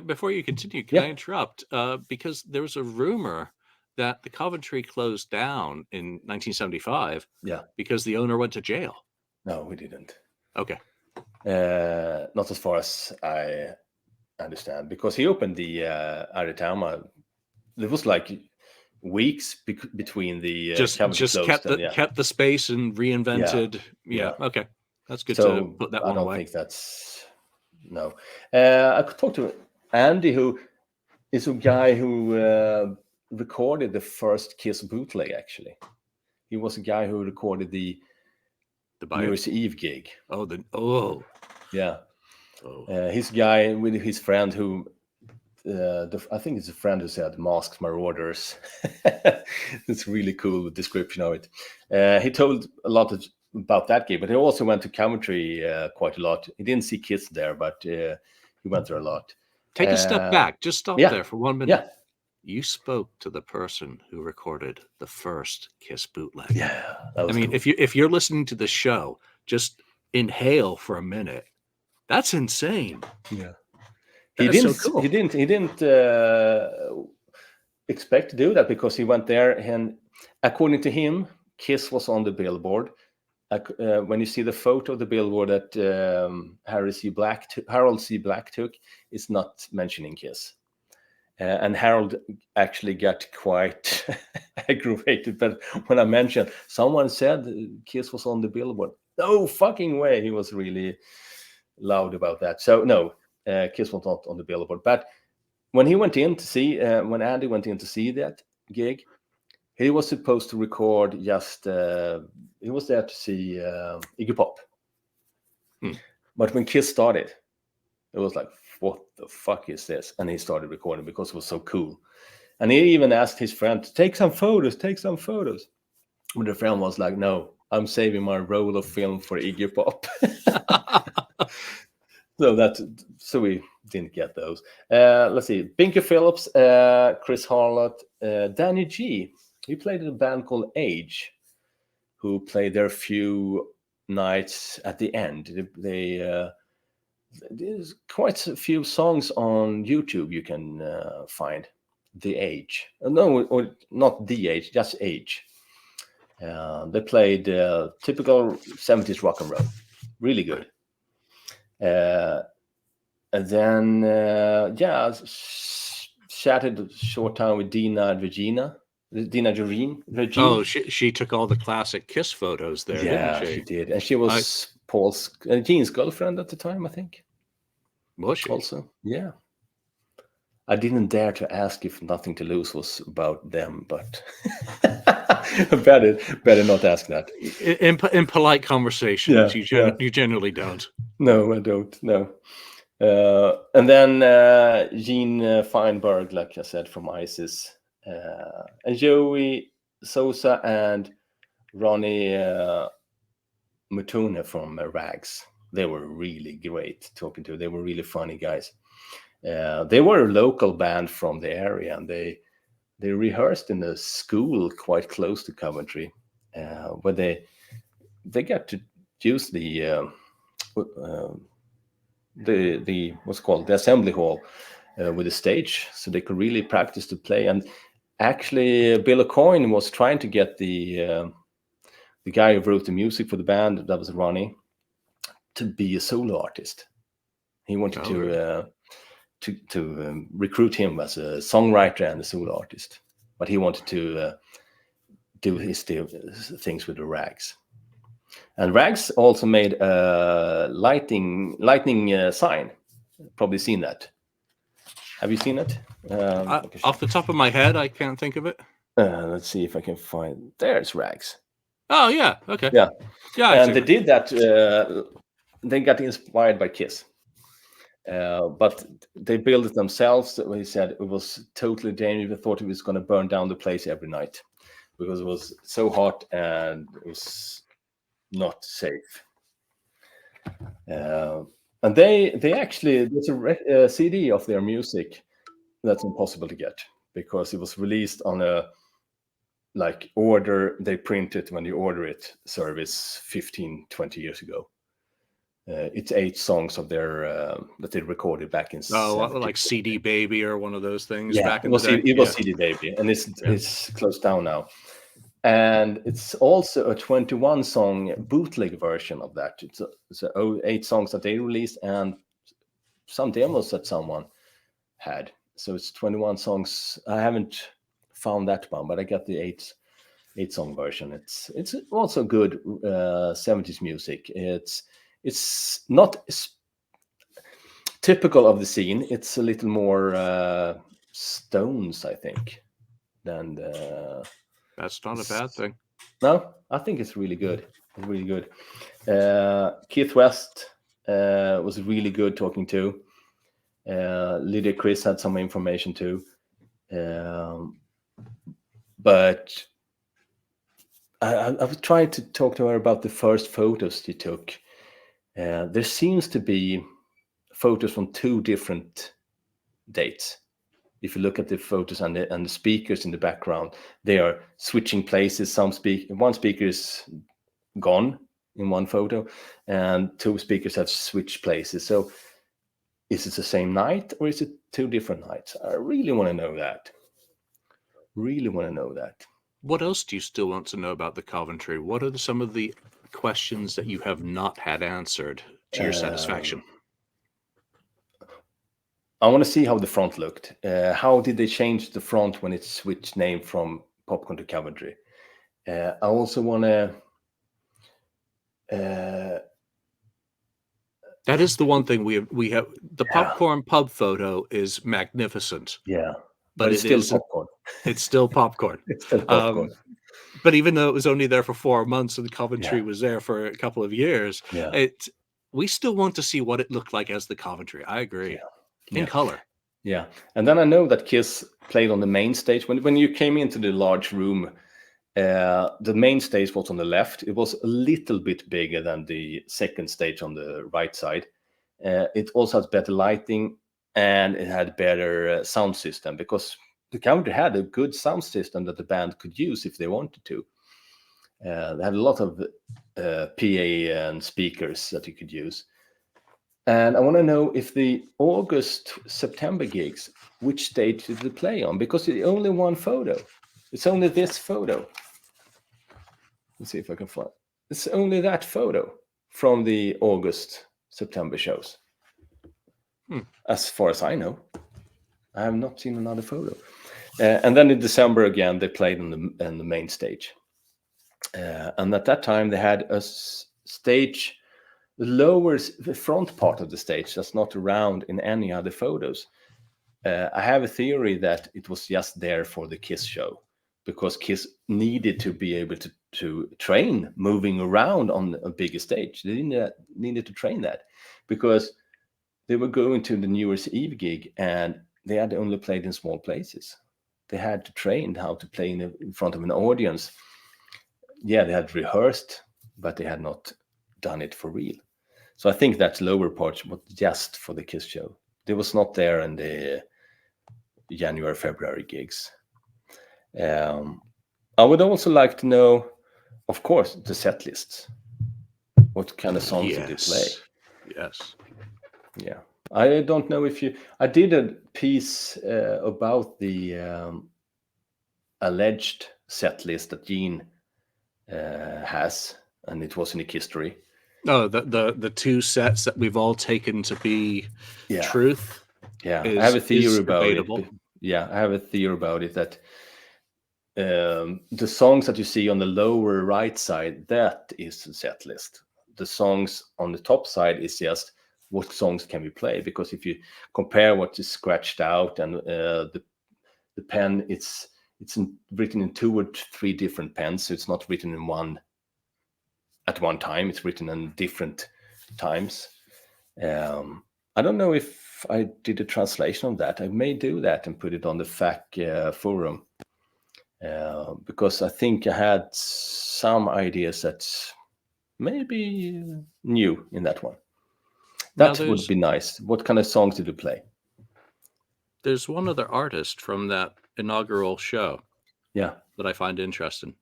before you continue, can I interrupt? Because there was a rumor that the Coventry closed down in 1975. Yeah. Because the owner went to jail. No, we didn't. Okay. Not as far as I understand, because he opened the Aritama. There was like weeks between the just kept the space and reinvented. Yeah. Okay, that's good to put that one away. I don't think that's no. I could talk to Andy, who is a guy who recorded the first Kiss bootleg. Actually, he was a guy who recorded the New Year's Eve gig. Yeah. His guy with his friend who. I think it's a friend who said "Masks Marauders." It's a really cool description of it. He told a lot about that game, but he also went to Coventry quite a lot. He didn't see Kiss there, but he went there a lot. Take a step back. Just stop there for 1 minute. Yeah. You spoke to the person who recorded the first Kiss bootleg. Yeah, that was cool. if you're listening to the show, just inhale for a minute. That's insane. Yeah. He didn't expect to do that, because he went there, and according to him, Kiss was on the billboard. When you see the photo of the billboard that Harold C. Black took, it's not mentioning Kiss. And Harold actually got quite aggravated. But when I mentioned, someone said Kiss was on the billboard. No fucking way. He was really loud about that. So no. Kiss was not on the billboard, but when he went in to see, when Andy went in to see that gig, he was supposed to record he was there to see Iggy Pop. But when Kiss started, it was like, what the fuck is this? And he started recording because it was so cool. And he even asked his friend to take some photos. But the friend was like, no, I'm saving my roll of film for Iggy Pop. So we didn't get those. Let's see. Binky Phillips, Chris Harlott, Danny G. He played in a band called Age, who played their few nights at the end. There's quite a few songs on YouTube you can find. The Age. No, or not The Age, just Age. They played typical 70s rock and roll. Really good. And then, chatted a short time with Dina Regine. Oh, she took all the classic Kiss photos there, didn't she? She did. And she was Gene's girlfriend at the time, I think. Was she? Also, yeah. I didn't dare to ask if Nothing to Lose was about them, but better not ask that. In polite conversations, you generally don't. No, I don't. No. And then Gene Feinberg, like I said, from ISIS, and Joey Sosa and Roney Mutune from Rags. They were really great talking to. They were really funny guys. They were a local band from the area, and they rehearsed in a school quite close to Coventry, where they got to use the what's called the assembly hall with a stage, so they could really practice to play. And actually, Bill O'Coin was trying to get the guy who wrote the music for the band, that was Ronnie, to be a solo artist. He wanted to recruit him as a songwriter and a solo artist, but he wanted to do his things with the Rags. And Rags also made a lightning sign. Probably seen that. Have you seen it? Off the top of my head, I can't think of it. Let's see if I can find. There's Rags. Oh yeah, okay. Yeah. And they it. did that. They got inspired by Kiss, but they built it themselves. He said it was totally dangerous. They thought it was going to burn down the place every night because it was so hot and it was not safe. And they actually, there's a CD of their music that's impossible to get because it was released on a order they printed when you order it service 15-20 years ago. It's 8 songs of their that they recorded back in like CD Baby or one of those things. Yeah, back in the day. It was CD Baby, and it's closed down now. And it's also a 21-song bootleg version of that. It's 8 songs that they released and some demos that someone had. So it's 21 songs. I haven't found that one, but I got the 8-song version. It's also good 70s music. It's not typical of the scene. It's a little more Stones, I think, than the. That's not a bad thing. No, I think it's really good. Really good. Keith West was really good talking to. Lydia Chris had some information too. But I was trying to talk to her about the first photos she took. There seems to be photos from 2 different dates. If you look at the photos and the speakers in the background, they are switching places. One speaker is gone in one photo, and 2 speakers have switched places. So, is it the same night or is it 2 different nights? I really want to know that. What else do you still want to know about the Coventry? What are some of the questions that you have not had answered to your satisfaction? I want to see how the front looked. How did they change the front when it switched name from Popcorn to Coventry? I also want to. That is the one thing we have. The Popcorn pub photo is magnificent. Yeah, but it's still popcorn. It's still popcorn. It's still popcorn. But even though it was only there for 4 months and Coventry was there for a couple of years, we still want to see what it looked like as the Coventry. I agree. In color. Yeah. And then I know that Kiss played on the main stage. When you came into the large room, the main stage was on the left. It was a little bit bigger than the second stage on the right side. It also had better lighting and it had better sound system because the Coventry had a good sound system that the band could use if they wanted to. They had a lot of PA and speakers that you could use. And I want to know if the August-September gigs, which stage did they play on? Because it's only one photo. It's only this photo. Let's see if I can find. It's only that photo from the August September shows. As far as I know. I have not seen another photo. And then in December again, they played on the main stage. And at that time, they had a stage, the front part of the stage that's not around in any other photos. I have a theory that it was just there for the Kiss show, because Kiss needed to be able to train moving around on a bigger stage. They needed to train that, because they were going to the New Year's Eve gig and they had only played in small places. They had to train how to play in front of an audience. Yeah, they had rehearsed, but they had not done it for real. So I think that lower part was just for the Kiss show. They was not there in the January, February gigs. I would also like to know, of course, the set lists. What kind of songs did they play? Yes. Yeah. I don't know if I did a piece about the alleged set list that Gene has, and it was in the history. Oh, the two sets that we've all taken to be truth. Yeah, I have a theory about it. Yeah, I have a theory about it that the songs that you see on the lower right side, that is the set list. The songs on the top side is just what songs can we play, because if you compare what is scratched out and the pen, it's written in 2 or 3 different pens, so it's not written in one at one time. It's written in different times. I don't know if I did a translation of that. I may do that and put it on the FAQ forum, because I think I had some ideas that maybe new in that one. That would be nice. What kind of songs did you play? There's one other artist from that inaugural show. Yeah. That I find interesting.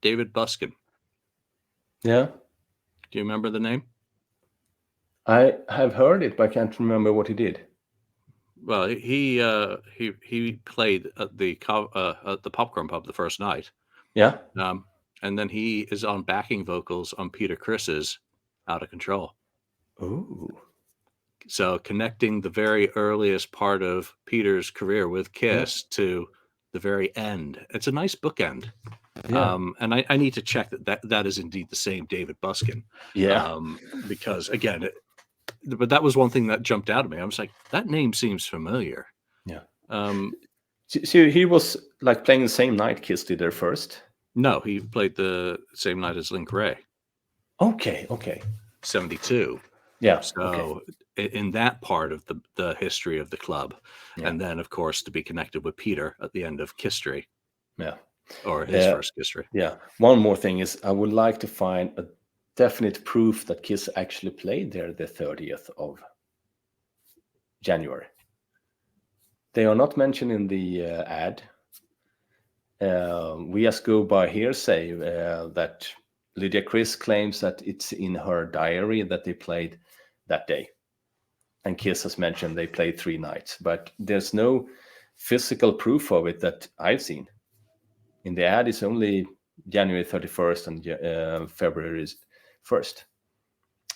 David Buskin. Yeah. Do you remember the name? I have heard it, but I can't remember what he did. Well, he played at the Popcorn Pub the first night. Yeah. And then he is on backing vocals on Peter Criss's Out of Control. Ooh. So connecting the very earliest part of Peter's career with Kiss to the very end. It's a nice bookend. Yeah. And I need to check that is indeed the same David Buskin. Yeah. Because again, but that was one thing that jumped out at me. I was like, that name seems familiar. Yeah. So he was like playing the same night Kiss did their first? No, he played the same night as Link Ray. Okay. 72. Yeah. So in that part of the history of the club, and then of course to be connected with Peter at the end of Kisstory. Yeah. Or his first Kisstory. Yeah. One more thing is I would like to find a definite proof that Kiss actually played there the 30th of January. They are not mentioned in the ad. We just go by hearsay that Lydia Chris claims that it's in her diary that they played that day. And Kiss has mentioned they played 3 nights, but there's no physical proof of it that I've seen. In the ad, it's only January 31st and February 1st.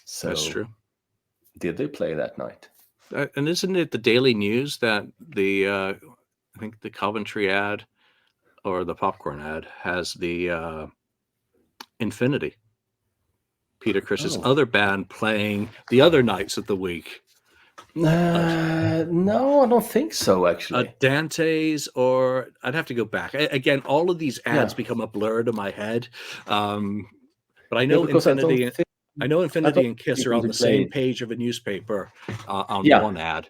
So that's true. Did they play that night? And isn't it the Daily News that I think the Coventry ad or the Popcorn ad has the Infinity, Peter Criss's other band, playing the other nights of the week? No, I don't think so, actually. Dante's, or I'd have to go back. Again, all of these ads become a blur to my head. But I know Infinity. I know Infinity and Kiss are on the same page of a newspaper on one ad.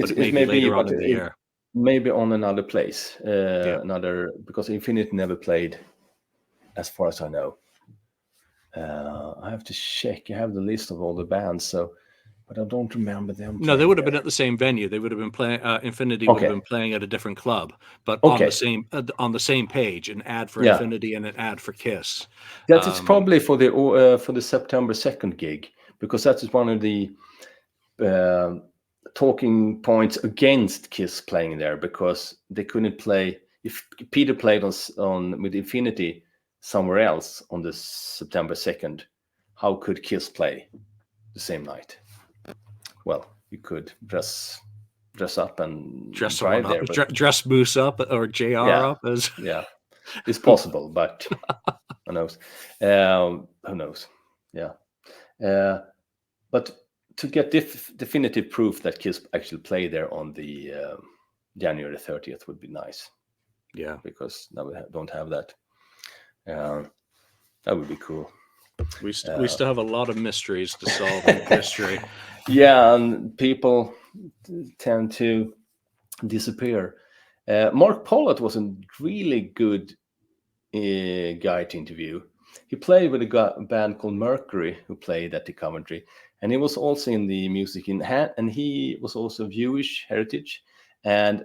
But it may be later on in the year. Maybe on another place. Because Infinity never played, as far as I know. I have to check. I have the list of all the bands, but I don't remember them. No, they would have been at the same venue. They would have been playing. Infinity would have been playing at a different club, but on the same page, an ad for Infinity and an ad for Kiss. That is probably for the September 2nd gig, because that is one of the talking points against Kiss playing there, because they couldn't play if Peter played on with Infinity somewhere else on the September 2nd. How could Kiss play the same night? well, you could dress up and Dress drive someone up, there, but dress Moose up or JR yeah, up as yeah, it's possible, but who knows? Who knows? Yeah, but to get definitive proof that Kiss actually played there on the January 30th would be nice. Yeah, because now we don't have that. That would be cool. we still have a lot of mysteries to solve in history. Yeah, and people tend to disappear. Mark Pollard was a really good guy to interview. He played with a band called Mercury, who played at the Coventry, and he was also in the music in hand, and he was also Jewish heritage, and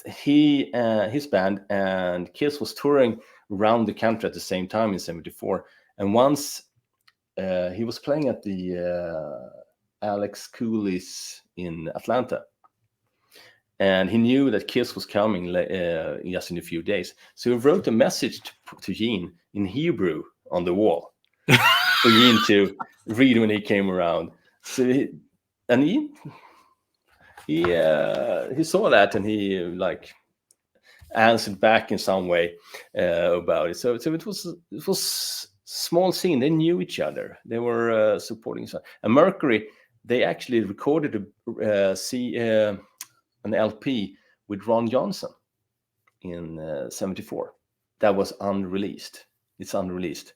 his band and Kiss was touring around the country at the same time in '74, and once he was playing at the Alex Cooley's in Atlanta, and he knew that Kiss was coming just in a few days, so he wrote a message to Gene in Hebrew on the wall for Gene to read when he came around. So he saw that, and he like answered back in some way about it. So it was small scene. They knew each other. They were supporting each other. And Mercury, they actually recorded an LP with Ron Johnson in '74. That was unreleased. It's unreleased.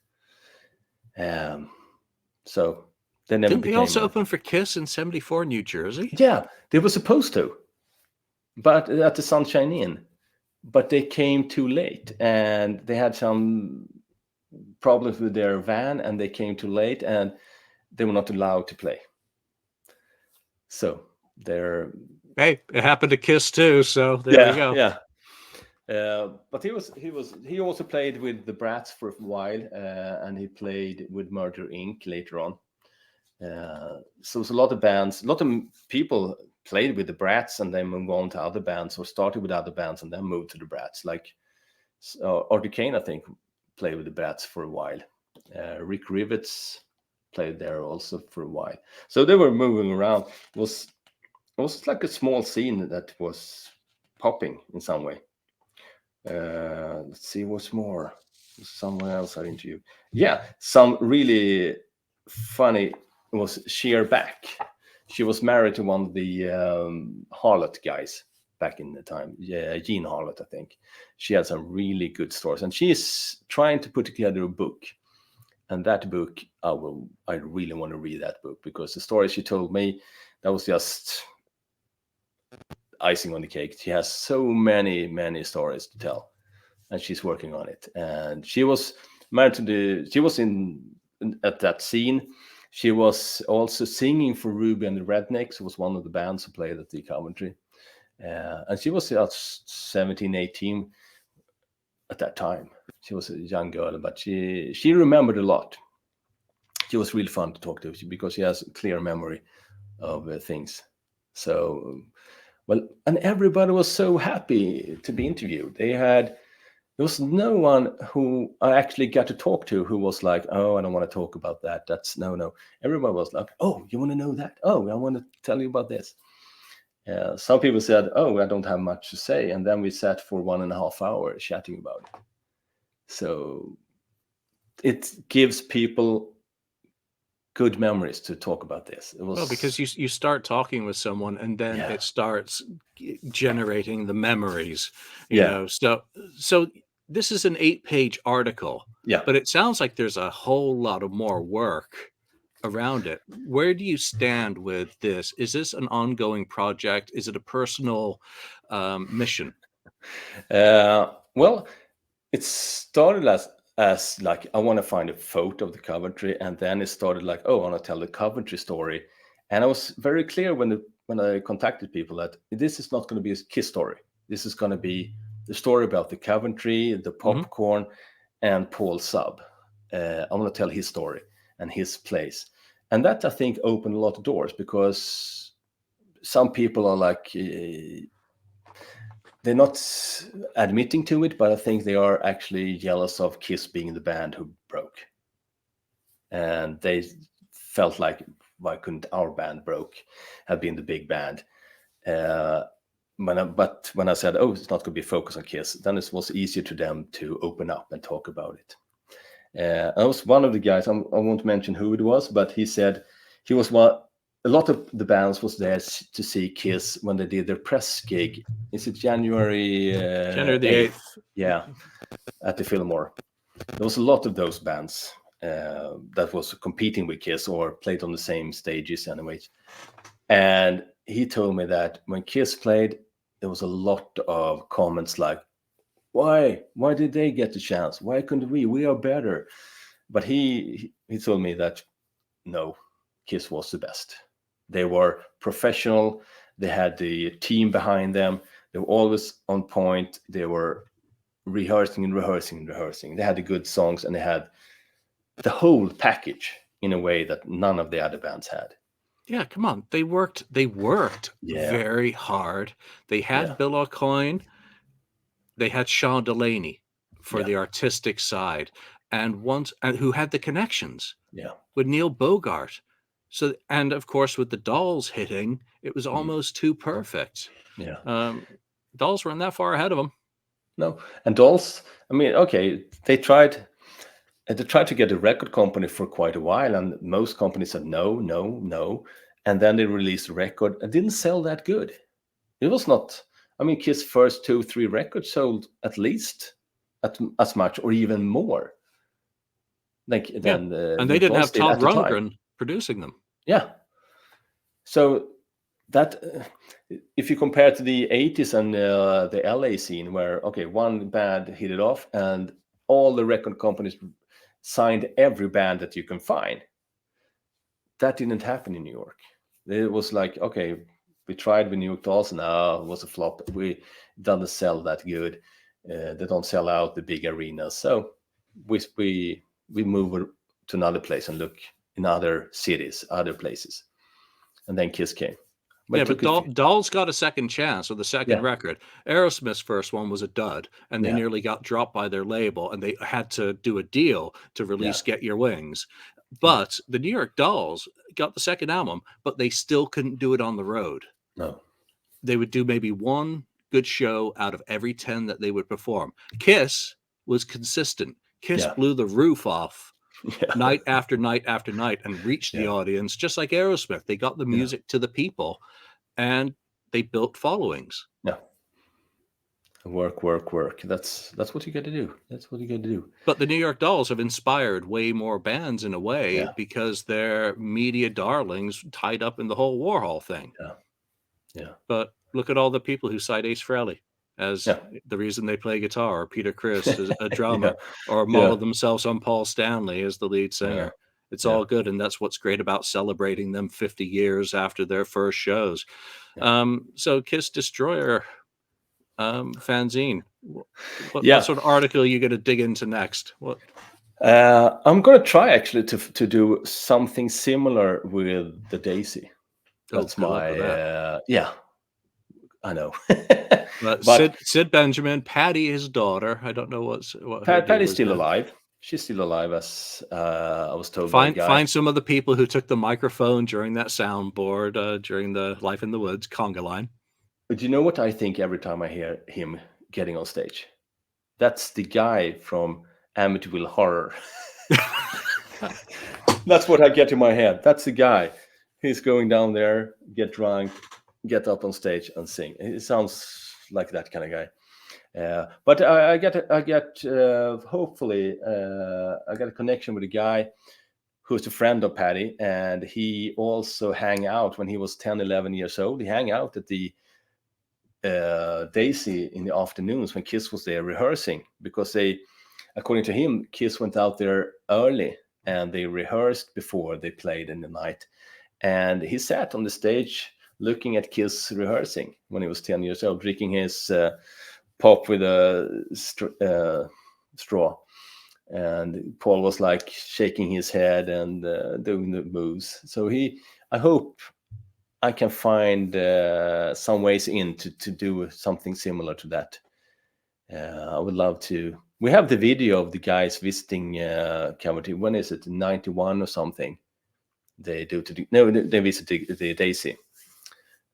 So they never Didn't they also open for Kiss in '74 in New Jersey? Yeah, they were supposed to, but at the Sunshine Inn. But they came too late, and they had some problems with their van, and they came too late, and they were not allowed to play. So they're Hey, it happened to Kiss too. So there you go. Yeah. But he also played with the Brats for a while, and he played with Murder Inc. later on. So it's a lot of bands, a lot of people played with the Brats and then moved on to other bands, or started with other bands and then moved to the Brats. Like Artie Kane, I think, played with the Brats for a while. Rick Rivets played there also for a while. So they were moving around. It was like a small scene that was popping in some way. Let's see what's more. Someone else I interviewed. Yeah, some really funny was Sheer Back. She was married to one of the Harlot guys back in the time. Yeah, Gene Harlot, I think. She had some really good stories, and she's trying to put together a book. And that book, I really want to read that book, because the story she told me, that was just icing on the cake. She has so many stories to tell, and she's working on it. And she was married to she was at that scene. She was also singing for Ruby and the Rednecks. It was one of the bands who played at the Coventry. And she was just 17, 18 at that time. She was a young girl, but she remembered a lot. She was really fun to talk to, because she has a clear memory of things. So, well, and everybody was so happy to be interviewed. There was no one who I actually got to talk to who was like, oh, I don't want to talk about that. That's no. Everybody was like, oh, you want to know that? Oh, I want to tell you about this. Some people said, oh, I don't have much to say. And then we sat for 1.5 hours chatting about it. So it gives people good memories to talk about this. It was, well, because you start talking with someone, and then it starts generating the memories, you know. So this is an 8-page article, but it sounds like there's a whole lot of more work around it. Where do you stand with this? Is this an ongoing project? Is it a personal mission? Well, it started as like, I want to find a photo of the Coventry, and then it started like, oh, I want to tell the Coventry story. And I was very clear when I contacted people that this is not going to be a Kiss story. This is going to be the story about the Coventry, the Popcorn, and Paul Sub. I want to tell his story and his place. And that, I think, opened a lot of doors, because some people are like, they're not admitting to it, but I think they are actually jealous of Kiss being the band who broke. And they felt like why couldn't our band have been the big band? But when I said, oh, it's not going to be focused on Kiss, then it was easier to them to open up and talk about it. I was one of the guys, I won't mention who it was, but he said he was one. A lot of the bands was there to see Kiss when they did their press gig. Is it January the 8th? Yeah, at the Fillmore. There was a lot of those bands that was competing with Kiss or played on the same stages anyways. And he told me that when Kiss played, there was a lot of comments like, why did they get the chance? Why couldn't we? We are better. But he told me that no, Kiss was the best. They were professional. They had the team behind them. They were always on point. They were rehearsing. They had the good songs, and they had the whole package in a way that none of the other bands had. Yeah, come on. They worked very hard. They had Bill Aucoin. They had Sean Delaney for the artistic side, and who had the connections with Neil Bogart. So, and of course, with the Dolls hitting, it was almost too perfect. Yeah. Dolls weren't that far ahead of them. No, and Dolls, I mean, okay, they tried to get a record company for quite a while, and most companies said no. And then they released a record. It didn't sell that good. It was not, I mean, Kiss' first 2-3 records sold at least as much or even more. And they didn't have Todd Rundgren producing them. Yeah. So that, if you compare to the 80s and the LA scene where, okay, one band hit it off and all the record companies signed every band that you can find. That didn't happen in New York. It was like, okay, we tried with New York Dolls, no, it was a flop. We doesn't sell that good. They don't sell out the big arenas. So we move to another place and look in other cities, other places. And then Kiss came. But Dolls got a second chance with the second record. Aerosmith's first one was a dud, and they nearly got dropped by their label, and they had to do a deal to release Get Your Wings. But the New York Dolls got the second album, but they still couldn't do it on the road. No. They would do maybe one good show out of every 10 that they would perform. Kiss was consistent. Kiss blew the roof off night after night after night and reached the audience, just like Aerosmith. They got the music to the people, and they built followings. Yeah. Work. That's what you got to do. But the New York Dolls have inspired way more bands in a way because they're media darlings tied up in the whole Warhol thing. Yeah. But look at all the people who cite Ace Frehley as the reason they play guitar, or Peter Criss as a drummer, or model themselves on Paul Stanley as the lead singer. It's all good, and that's what's great about celebrating them 50 years after their first shows. So Kiss Destroyer fanzine. What sort of article are you going to dig into next? What? I'm going to try actually to do something similar with the Daisy. That's I know. But Sid Benjamin, Patty, his daughter. I don't know what Patty's still alive. She's still alive, as I was told. Find some of the people who took the microphone during that soundboard during the Life in the Woods conga line. But you know what I think every time I hear him getting on stage? That's the guy from Amityville Horror. That's what I get in my head. That's the guy. He's going down there, get drunk, get up on stage and sing. It sounds like that kind of guy. But I get hopefully I got a connection with a guy who's a friend of Patty, and he also hang out when he was 10, 11 years old. He hang out at the Daisy in the afternoons when Kiss was there rehearsing, because according to him, Kiss went out there early and they rehearsed before they played in the night. And he sat on the stage looking at Kiss rehearsing when he was 10 years old, drinking his pop with a straw. And Paul was like shaking his head and doing the moves. So I hope I can find some ways in to do something similar to that. I would love to. We have the video of the guys visiting Coventry. When is it? 91 or something. they do to they visit the Daisy.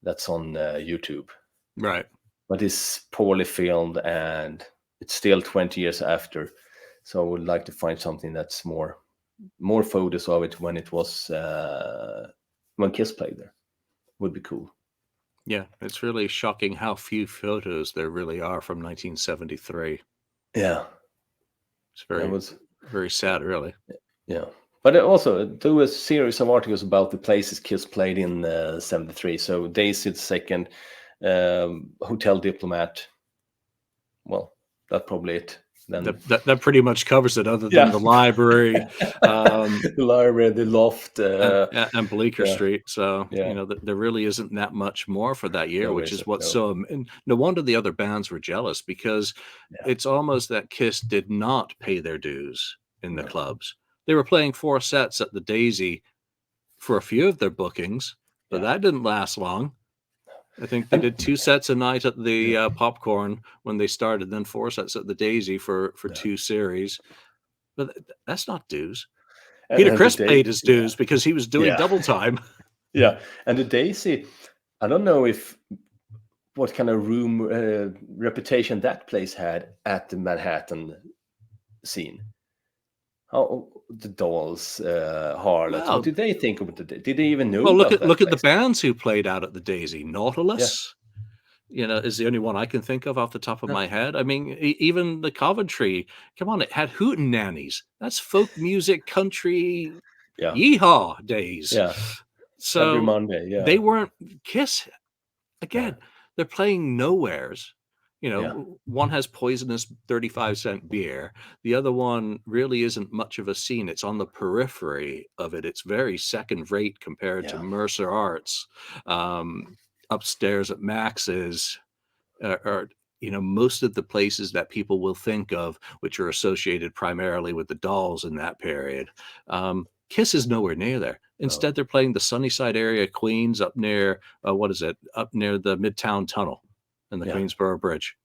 That's on YouTube. Right. But it's poorly filmed, and it's still 20 years after. So I would like to find something that's more photos of it when it was when Kiss played there. Would be cool. Yeah, it's really shocking how few photos there really are from 1973. Yeah, it's very sad, really. Yeah, but also there was a series of articles about the places Kiss played in 73. So Daisy the second, Hotel Diplomat. Well, that's probably it. Then that pretty much covers it, other than the library, the library, the loft, and Bleecker Street. So there really isn't that much more for that year, which is what's so. And no wonder the other bands were jealous, because it's almost that Kiss did not pay their dues in the clubs. They were playing 4 sets at the Daisy for a few of their bookings, but that didn't last long. I think they did 2 sets a night at the Popcorn when they started, then 4 sets at the Daisy for 2 series. But that's not dues. Peter Criss paid his dues because he was doing double time. Yeah, and the Daisy, I don't know what kind of room reputation that place had at the Manhattan scene. How the Dolls, Harlots, what did they think of it? Did they even know? Well, look at the bands who played out at the Daisy. Nautilus, is the only one I can think of off the top of my head. I mean, even the Coventry. Come on, it had hootenannies. That's folk music, country, yeehaw days. Yeah. So every Monday, they weren't Kiss. Again, they're playing nowheres. One has poisonous 35-cent beer. The other one really isn't much of a scene. It's on the periphery of it. It's very second rate compared to Mercer Arts, upstairs at Max's, or most of the places that people will think of, which are associated primarily with the Dolls in that period. Kiss is nowhere near there. Instead, they're playing the Sunnyside area, Queens, up near up near the Midtown Tunnel and the Queensboro Bridge.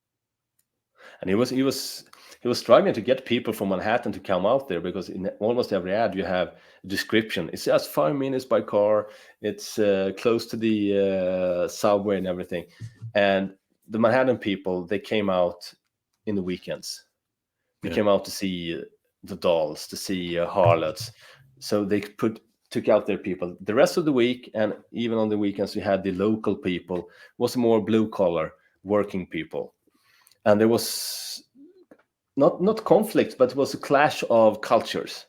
And he was struggling to get people from Manhattan to come out there, because in almost every ad you have a description. It's just 5 minutes by car. It's close to the subway and everything. And the Manhattan people, they came out in the weekends. They came out to see the Dolls, to see Harlots. So they took out their people. The rest of the week, and even on the weekends, we had the local people. It was more blue collar working people. And there was not conflict, but it was a clash of cultures.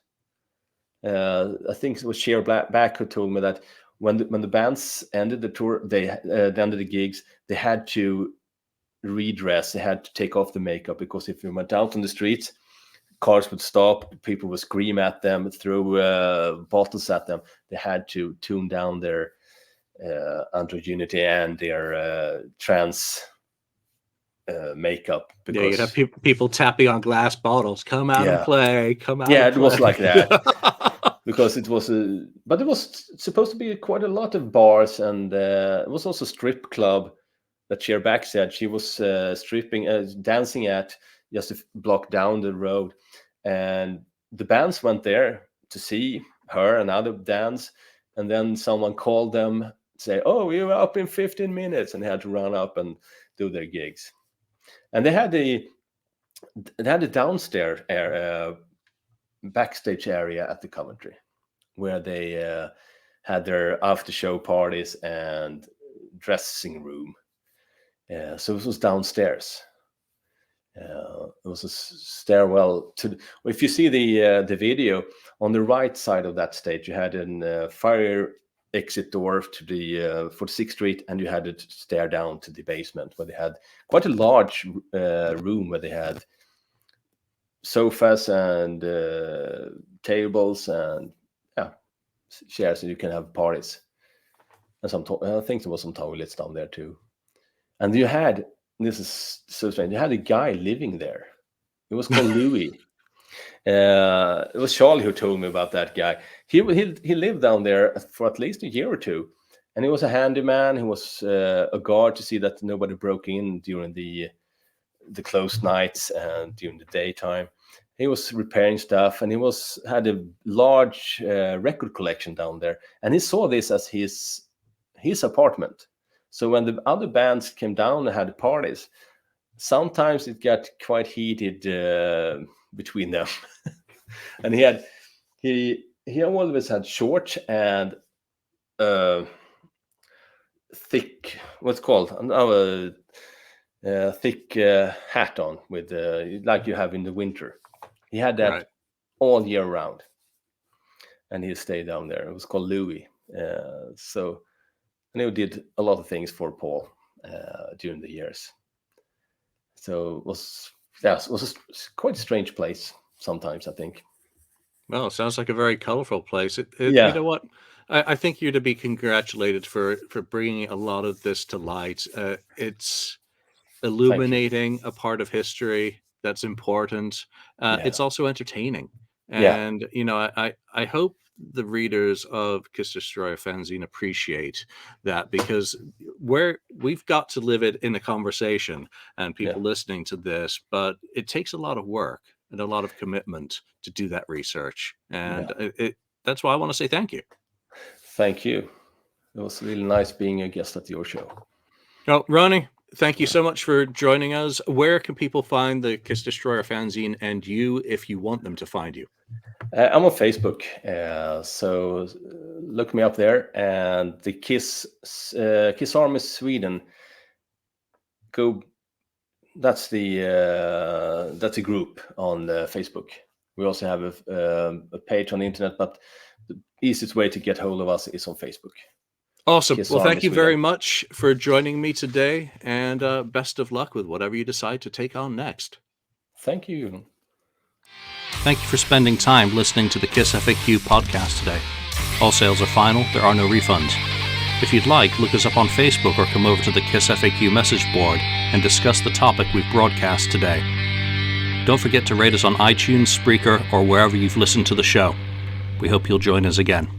I think it was Cher Back who told me that when the bands ended the tour, they ended the gigs, they had to redress, they had to take off the makeup, because if you went out on the streets, cars would stop, people would scream at them, throw bottles at them. They had to tune down their androgynity and their trans makeup. Because you'd have people tapping on glass bottles. Come out and play. Come out. Yeah, it was like that. Because it was but it was supposed to be quite a lot of bars, and it was also a strip club that Cher Back said she was dancing at just a block down the road. And the bands went there to see her and other dance, and then someone called them, say, "Oh, we were up in 15 minutes," and they had to run up and do their gigs. And they had the downstairs area, backstage area at the Coventry, where they had their after show parties and dressing room. So it was downstairs. It was a stairwell to. If you see the video on the right side of that stage, you had a fire exit door to the 46th Street, and you had to stair down to the basement, where they had quite a large room where they had sofas and tables and chairs, so you can have parties. And I think there was some toilets down there too. And you had, this is so strange, you had a guy living there. It was called Louis. It was Charlie who told me about that guy. He lived down there for at least a year or two, and he was a handyman. He was a guard to see that nobody broke in during the closed nights and during the daytime. he was repairing stuff, and he had a large record collection down there, and he saw this as his apartment. So when the other bands came down and had parties, sometimes it got quite heated between them. And he always had short and thick, what's called thick hat on with like you have in the winter. He had that all year round, and he stayed down there. It was called Louis. And he did a lot of things for Paul during the years. So it was quite a strange place sometimes, I think. Well, it sounds like a very colorful place. Yeah. You know what? I think you're to be congratulated for bringing a lot of this to light. It's illuminating a part of history that's important. It's also entertaining. And, you know, I hope the readers of Kiss Destroy Fanzine appreciate that, because we've got to live it in a conversation and people listening to this, but it takes a lot of work and a lot of commitment to do that research. And that's why I want to say thank you. Thank you. It was really nice being a guest at your show. Well, Roney, thank you so much for joining us. Where can people find the Kiss Destroyer fanzine and you if you want them to find you? I'm on Facebook, so look me up there. And the Kiss Army Sweden, that's a group on Facebook. We also have a page on the internet, but the easiest way to get hold of us is on Facebook. Awesome. Well, thank you very much for joining me today, and best of luck with whatever you decide to take on next. Thank you. Thank you for spending time listening to the KissFAQ podcast today. All sales are final. There are no refunds. If you'd like, look us up on Facebook or come over to the KissFAQ message board and discuss the topic we've broadcast today. Don't forget to rate us on iTunes, Spreaker, or wherever you've listened to the show. We hope you'll join us again.